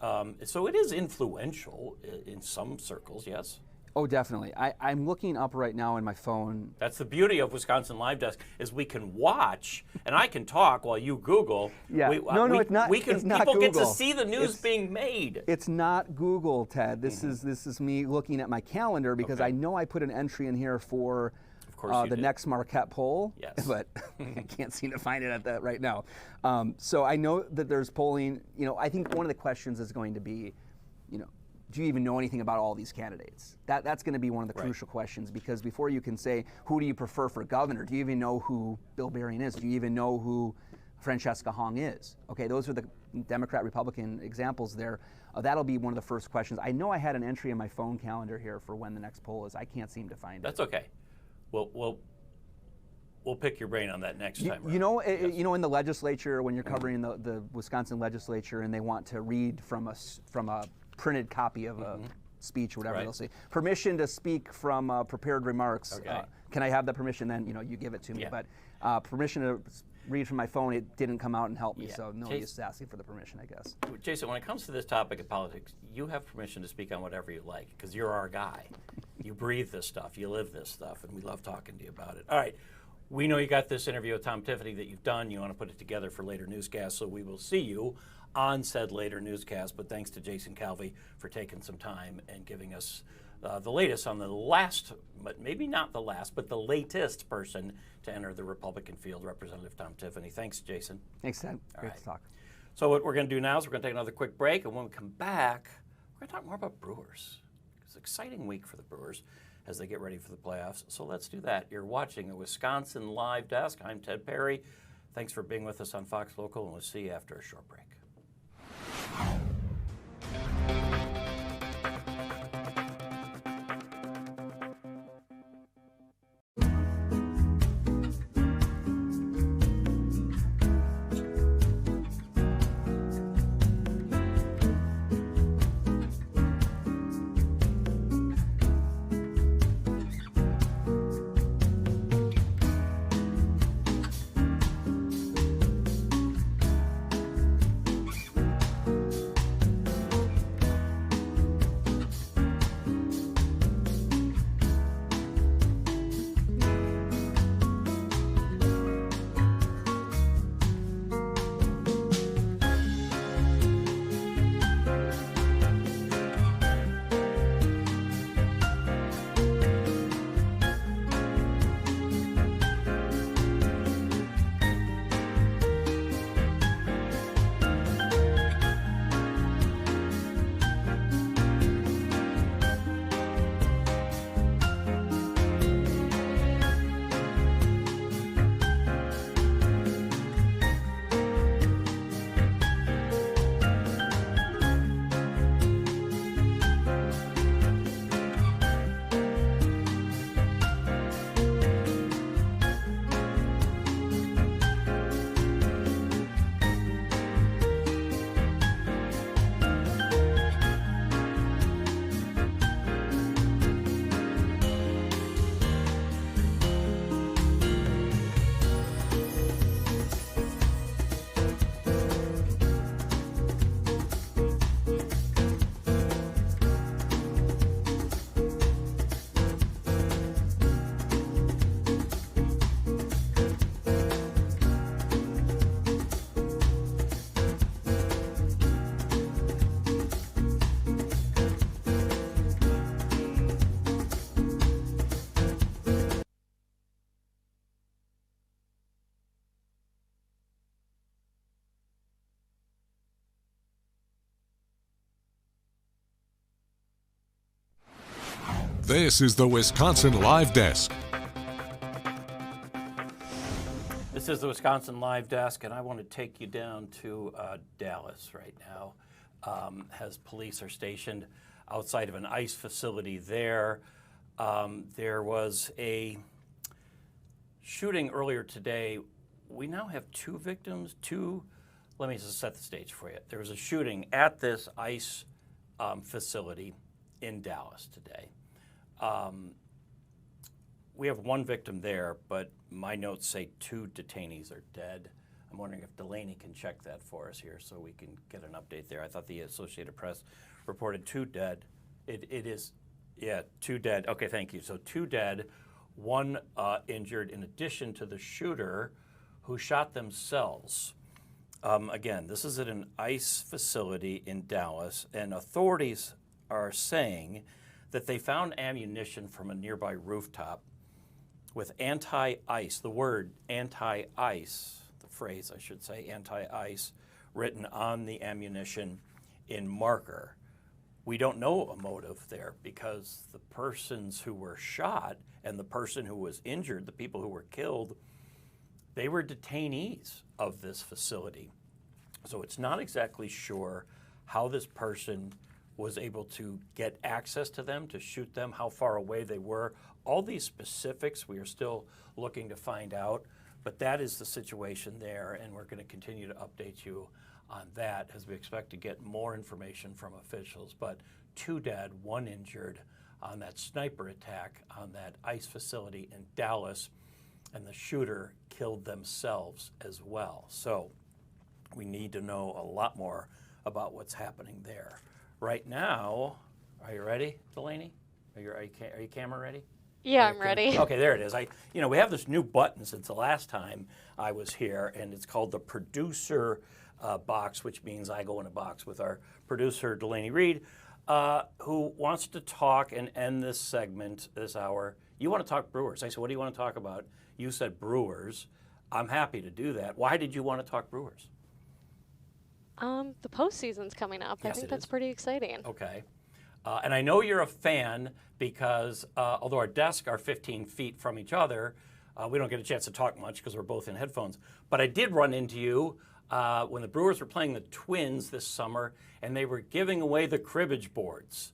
So it is influential in some circles, yes. Oh, definitely. I'm looking up right now on my phone. That's the beauty of Wisconsin Live Desk, is we can watch and I can talk while you Google. Yeah. It's not. It's not people Google. get to see the news being made. It's not Google, Ted. This is me looking at my calendar because I know I put an entry in here for the next Marquette poll. Yes. But I can't seem to find it at that right now. So I know that there's polling. I think one of the questions is going to be, do you even know anything about all these candidates? That's going to be one of the crucial questions, because before you can say, who do you prefer for governor, do you even know who Bill Berrien is? Do you even know who Francesca Hong is? Okay, those are the Democrat-Republican examples there. That'll be one of the first questions. I know I had an entry in my phone calendar here for when the next poll is. I can't seem to find it. That's okay. We'll pick your brain on that next time. In the legislature, when you're covering the Wisconsin legislature and they want to read from a printed copy of a speech or whatever, they'll say, permission to speak from prepared remarks. Okay. Can I have that permission? Then you give it to me. But permission to read from my phone, it didn't come out and help me, so no use asking for the permission, I guess. Jason, when it comes to this topic of politics, you have permission to speak on whatever you like, because you're our guy. You breathe this stuff, you live this stuff, and we love talking to you about it. All right, we know you got this interview with Tom Tiffany that you've done. You want to put it together for later newscasts, so we will see you on said later newscast. But thanks to Jason Calvi for taking some time and giving us the latest on the last, but maybe not the last, but the latest person to enter the Republican field, Representative Tom Tiffany. Thanks, Jason. Thanks, Ted. Great to talk. So what we're going to do now is we're going to take another quick break, and when we come back, we're going to talk more about Brewers. It's an exciting week for the Brewers as they get ready for the playoffs. So let's do that. You're watching the Wisconsin Live Desk. I'm Ted Perry. Thanks for being with us on Fox Local, and we'll see you after a short break. This is the Wisconsin Live Desk. This is the Wisconsin Live Desk, and I want to take you down to Dallas right now, as police are stationed outside of an ICE facility there. There was a shooting earlier today. We now have two victims. Let me just set the stage for you. There was a shooting at this ICE facility in Dallas today. We have one victim there, but my notes say 2 detainees are dead. I'm wondering if Delaney can check that for us here so we can get an update there. I thought the Associated Press reported 2 dead. It is, yeah, 2 dead. Okay, thank you. So 2 dead, 1 injured in addition to the shooter who shot themselves. Again, this is at an ICE facility in Dallas, and authorities are saying that they found ammunition from a nearby rooftop with anti-ice, the word anti-ice, the phrase I should say, anti-ice, written on the ammunition in marker. We don't know a motive there because the persons who were shot and the person who was injured, the people who were killed, they were detainees of this facility. So it's not exactly sure how this person was able to get access to them, to shoot them, how far away they were. All these specifics we are still looking to find out, but that is the situation there, and we're going to continue to update you on that as we expect to get more information from officials. But 2 dead, 1 injured on that sniper attack on that ICE facility in Dallas, and the shooter killed themselves as well. So we need to know a lot more about what's happening there. Right now, are you ready, Delaney? Are you camera ready? Yeah, I'm ready. Okay, there it is. We have this new button since the last time I was here, and it's called the producer box, which means I go in a box with our producer, Delaney Reed, who wants to talk and end this segment, this hour. You want to talk Brewers. I said, what do you want to talk about? You said Brewers. I'm happy to do that. Why did you want to talk Brewers? The postseason's coming up. Yes, I think that's pretty exciting. Okay. And I know you're a fan because although our desks are 15 feet from each other, we don't get a chance to talk much because we're both in headphones. But I did run into you when the Brewers were playing the Twins this summer, and they were giving away the cribbage boards.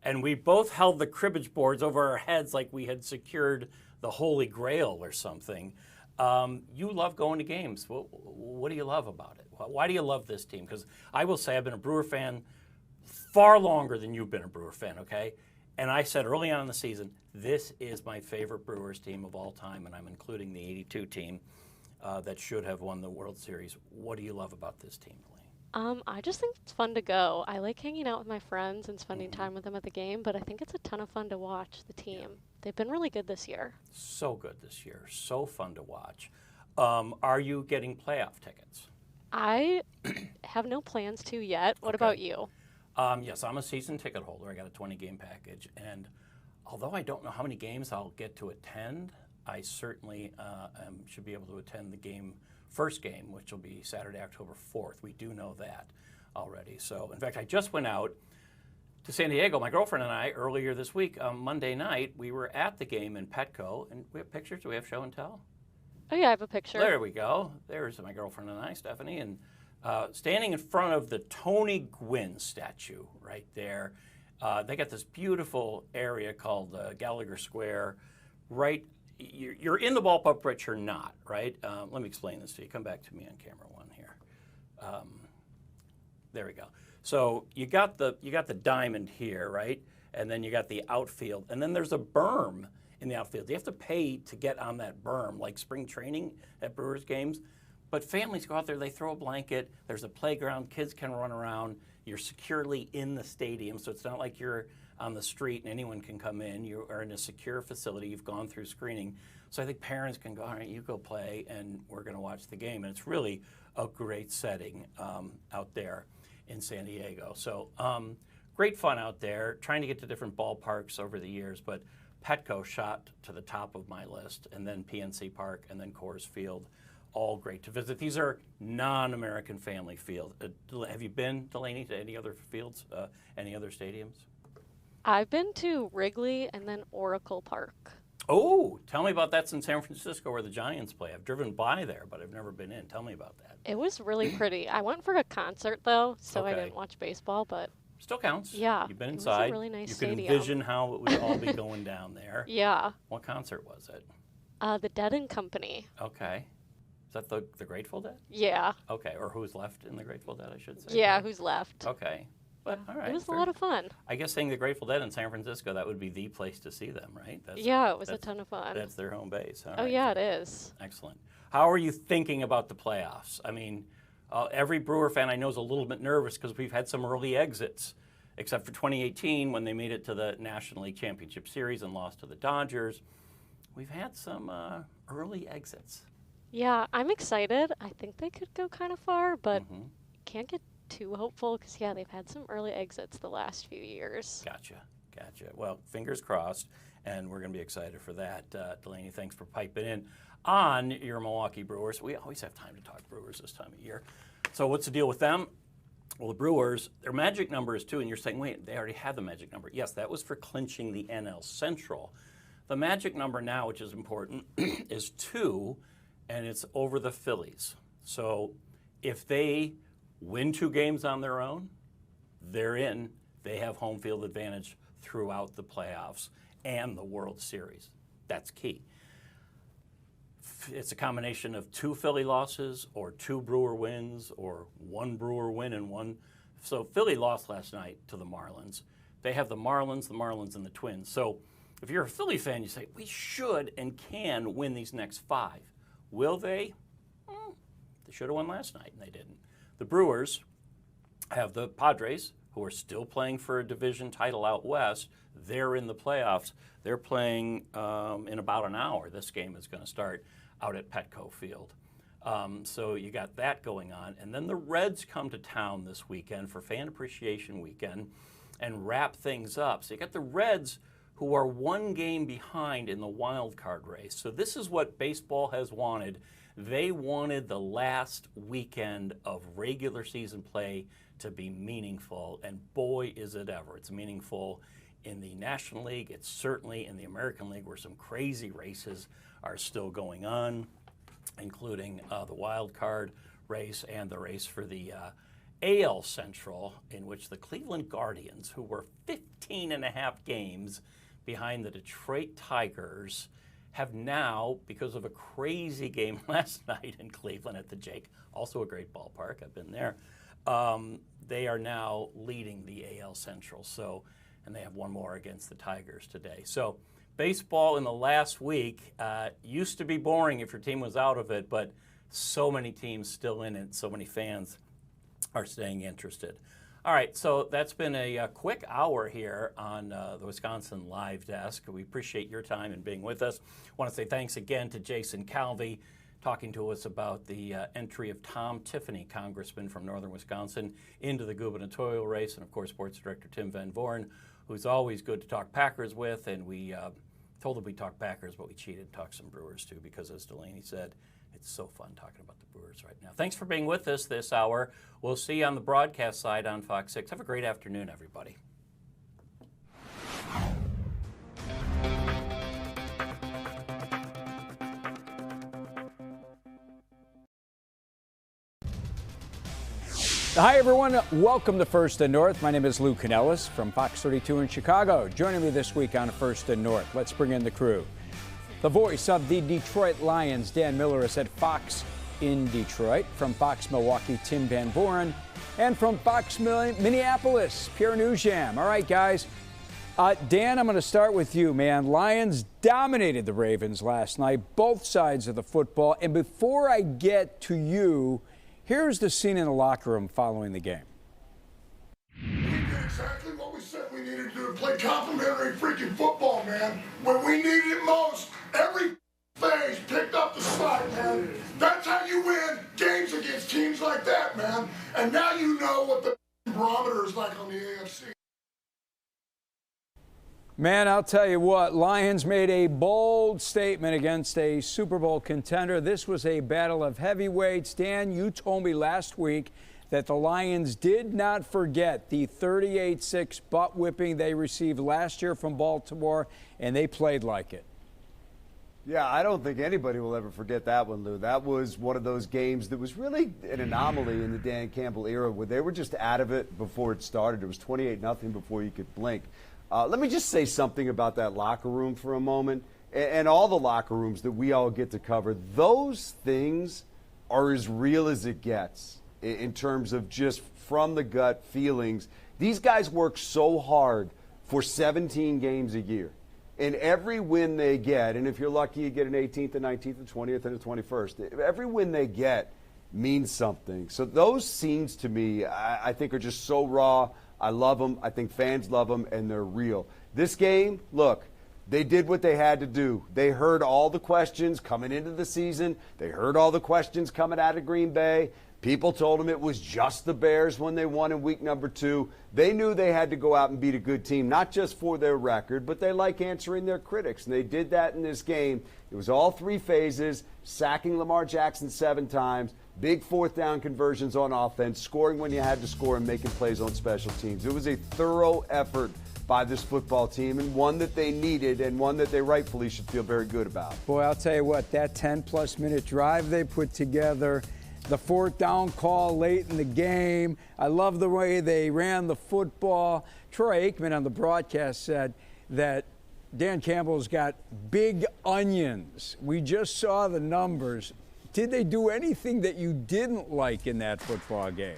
And we both held the cribbage boards over our heads like we had secured the Holy Grail or something. You love going to games. What do you love about it? Why do you love this team? Because I will say I've been a Brewer fan far longer than you've been a Brewer fan, okay? And I said early on in the season, this is my favorite Brewers team of all time, and I'm including the 82 team that should have won the World Series. What do you love about this team, Delaney? I just think it's fun to go. I like hanging out with my friends and spending time with them at the game, but I think it's a ton of fun to watch the team. Yeah. They've been really good this year. So good this year. So fun to watch. Are you getting playoff tickets? I have no plans to yet. What about you? Yes, I'm a season ticket holder. I got a 20-game package, and although I don't know how many games I'll get to attend, I certainly should be able to attend the first game, which will be Saturday, October 4th. We do know that already. So, in fact, I just went out to San Diego. My girlfriend and I, earlier this week, Monday night, we were at the game in Petco, and we have pictures. Do we have show and tell? Oh, yeah, I have a picture. There we go. There's my girlfriend and I, Stephanie, and standing in front of the Tony Gwynn statue right there. They got this beautiful area called Gallagher Square. Right, you're in the ballpark, but you're not, right? Let me explain this to you. Come back to me on camera 1 here. There we go. So you got the diamond here, right? And then you got the outfield, and then there's a berm in the outfield. You have to pay to get on that berm, like spring training at Brewers games. But families go out there, they throw a blanket, there's a playground, kids can run around, you're securely in the stadium, so it's not like you're on the street and anyone can come in. You are in a secure facility, you've gone through screening. So I think parents can go, all right, you go play, and we're going to watch the game. And it's really a great setting out there in San Diego. So great fun out there, trying to get to different ballparks over the years, but Petco shot to the top of my list, and then PNC Park, and then Coors Field. All great to visit. These are non-American family fields. Have you been, Delaney, to any other fields, any other stadiums? I've been to Wrigley and then Oracle Park. Oh, tell me about that in San Francisco where the Giants play. I've driven by there, but I've never been in. Tell me about that. It was really pretty. I went for a concert, though, so Okay. I didn't watch baseball, but... Still counts. Yeah. You've been it was inside. a really nice you can stadium. envision how it would all be going down there. Yeah. What concert was it? The Dead and Company. Okay. Is that the Grateful Dead? Yeah. Okay, or who's left in the Grateful Dead, I should say. Yeah, who's left. Okay. But all right, It was fair. a lot of fun. I guess seeing the Grateful Dead in San Francisco, that would be the place to see them, right? Yeah, it was a ton of fun. That's their home base. All Oh, right, yeah, fair. it is. Excellent. How are you thinking about the playoffs? I mean, every Brewer fan I know is a little bit nervous because we've had some early exits, except for 2018 when they made it to the National League Championship Series and lost to the Dodgers. We've had some early exits. Yeah, I'm excited. I think they could go kind of far, but can't get too hopeful because, yeah, they've had some early exits the last few years. Gotcha. Well, fingers crossed, and we're going to be excited for that. Delaney, thanks for piping in on your Milwaukee Brewers. We always have time to talk Brewers this time of year. So what's the deal with them? Well, the Brewers, their magic number is 2, and you're saying, wait, they already had the magic number. Yes, that was for clinching the NL Central. The magic number now, which is important, is 2, and it's over the Phillies. So if they win 2 games on their own, they're in. They have home field advantage throughout the playoffs and the World Series. That's key. It's a combination of 2 Philly losses or 2 Brewer wins or 1 Brewer win and 1. So Philly lost last night to the Marlins. They have the Marlins, and the Twins. So if you're a Philly fan, you say, we should and can win these next 5. Will they? They should have won last night, and they didn't. The Brewers have the Padres, who are still playing for a division title out west. They're in the playoffs. They're playing in about an hour. This game is going to start out at Petco Field. So you got that going on. And then the Reds come to town this weekend for Fan Appreciation Weekend and wrap things up. So you got the Reds, who are 1 game behind in the wild card race. So this is what baseball has wanted. They wanted the last weekend of regular season play to be meaningful, and boy, is it ever. It's meaningful in the National League. It's certainly in the American League, where some crazy races are still going on, including the wild card race and the race for the AL Central, in which the Cleveland Guardians, who were 15.5 games behind the Detroit Tigers, have now, because of a crazy game last night in Cleveland at the Jake, also a great ballpark, I've been there, they are now leading the AL Central. So, and they have 1 more against the Tigers today. So baseball in the last week used to be boring if your team was out of it, but so many teams still in it, so many fans are staying interested. All right, so that's been a quick hour here on the Wisconsin Live Desk. We appreciate your time and being with us. I want to say thanks again to Jason Calvi, talking to us about the entry of Tom Tiffany, congressman from northern Wisconsin, into the gubernatorial race, and of course Sports Director Tim Van Voren, who's always good to talk Packers with, and we told him we'd talk Packers, but we cheated, talked some Brewers too, because as Delaney said, it's so fun talking about the Brewers right now. Thanks for being with us this hour. We'll see you on the broadcast side on Fox 6. Have a great afternoon, everybody. Hi, everyone. Welcome to First and North. My name is Lou Canellis from Fox 32 in Chicago. Joining me this week on First and North, let's bring in the crew. The voice of the Detroit Lions, Dan Miller, is at Fox in Detroit. From Fox Milwaukee, Tim Van Voren. And from Fox Minneapolis, Pierre Nugent. All right, guys. Dan, I'm going to start with you, man. Lions dominated the Ravens last night, both sides of the football. And before I get to you, here's the scene in the locker room following the game. We did exactly what we said we needed to do, play complimentary freaking football, man. When we needed it most, every phase picked up the slack, man. That's how you win games against teams like that, man. And now you know what the barometer is like on the AFC. Man, I'll tell you what, Lions made a bold statement against a Super Bowl contender. This was a battle of heavyweights. Dan, you told me last week that the Lions did not forget the 38-6 butt whipping they received last year from Baltimore, and they played like it. Yeah, I don't think anybody will ever forget that one, Lou. That was one of those games that was really an anomaly in the Dan Campbell era, where they were just out of it before it started. It was 28-0 before you could blink. Let me just say something about that locker room for a moment, and all the locker rooms that we all get to cover. Those things are as real as it gets in terms of just from the gut feelings. These guys work so hard for 17 games a year. And every win they get, and if you're lucky, you get an 18th, a 19th, a 20th, and a 21st. Every win they get means something. So those scenes to me, I think are just so raw. I love them. I think fans love them, and they're real. This game, look, they did what they had to do. They heard all the questions coming into the season. They heard all the questions coming out of Green Bay. People told them it was just the Bears when they won in week number 2. They knew they had to go out and beat a good team, not just for their record, but they like answering their critics. And they did that in this game. It was all 3 phases, sacking Lamar Jackson 7 times, big 4th down conversions on offense, scoring when you had to score, and making plays on special teams. It was a thorough effort by this football team, and one that they needed and one that they rightfully should feel very good about. Boy, I'll tell you what, that 10-plus minute drive they put together, the 4th down call late in the game. I love the way they ran the football. Troy Aikman on the broadcast said that Dan Campbell's got big onions. We just saw the numbers. Did they do anything that you didn't like in that football game?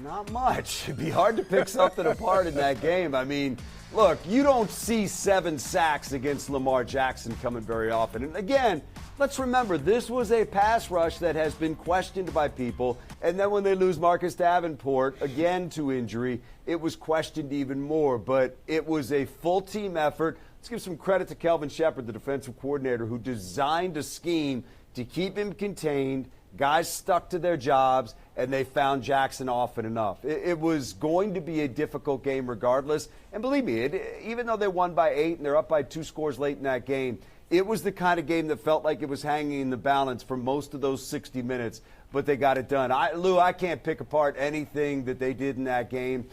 Not much. It'd be hard to pick something apart in that game. I mean, look, you don't see 7 sacks against Lamar Jackson coming very often. And again, let's remember, this was a pass rush that has been questioned by people. And then when they lose Marcus Davenport, again to injury, it was questioned even more. But it was a full team effort. Let's give some credit to Kelvin Shepard, the defensive coordinator, who designed a scheme to keep him contained. Guys stuck to their jobs, and they found Jackson often enough. It was going to be a difficult game regardless. And believe me, even though they won by 8 and they're up by 2 scores late in that game, it was the kind of game that felt like it was hanging in the balance for most of those 60 minutes, but they got it done. Lou, I can't pick apart anything that they did in that game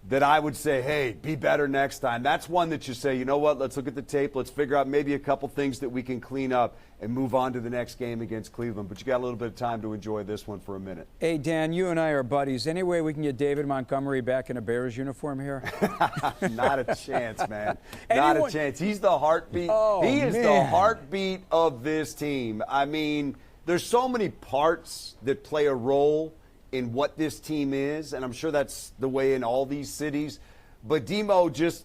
that I would say, hey, be better next time. That's one that you say, you know what, let's look at the tape, let's figure out maybe a couple things that we can clean up and move on to the next game against Cleveland. But you got a little bit of time to enjoy this one for a minute. Hey, Dan, you and I are buddies. Any way we can get David Montgomery back in a Bears uniform here? Not a chance, man. Not a chance. He's the heartbeat. He is the heartbeat of this team. I mean, there's so many parts that play a role in what this team is, and I'm sure that's the way in all these cities. But Demo just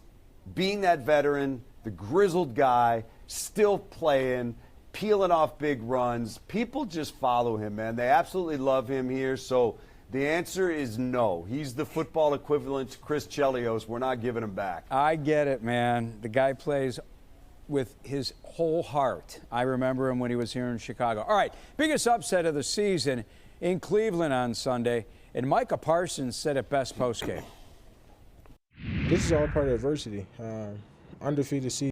being that veteran, the grizzled guy, still playing, peeling off big runs. People just follow him, man. They absolutely love him here. So the answer is no. He's the football equivalent to Chris Chelios. We're not giving him back. I get it, man. The guy plays with his whole heart. I remember him when he was here in Chicago. All right, biggest upset of the season in Cleveland on Sunday, and Micah Parsons said it best postgame. This is all part of adversity. Undefeated season.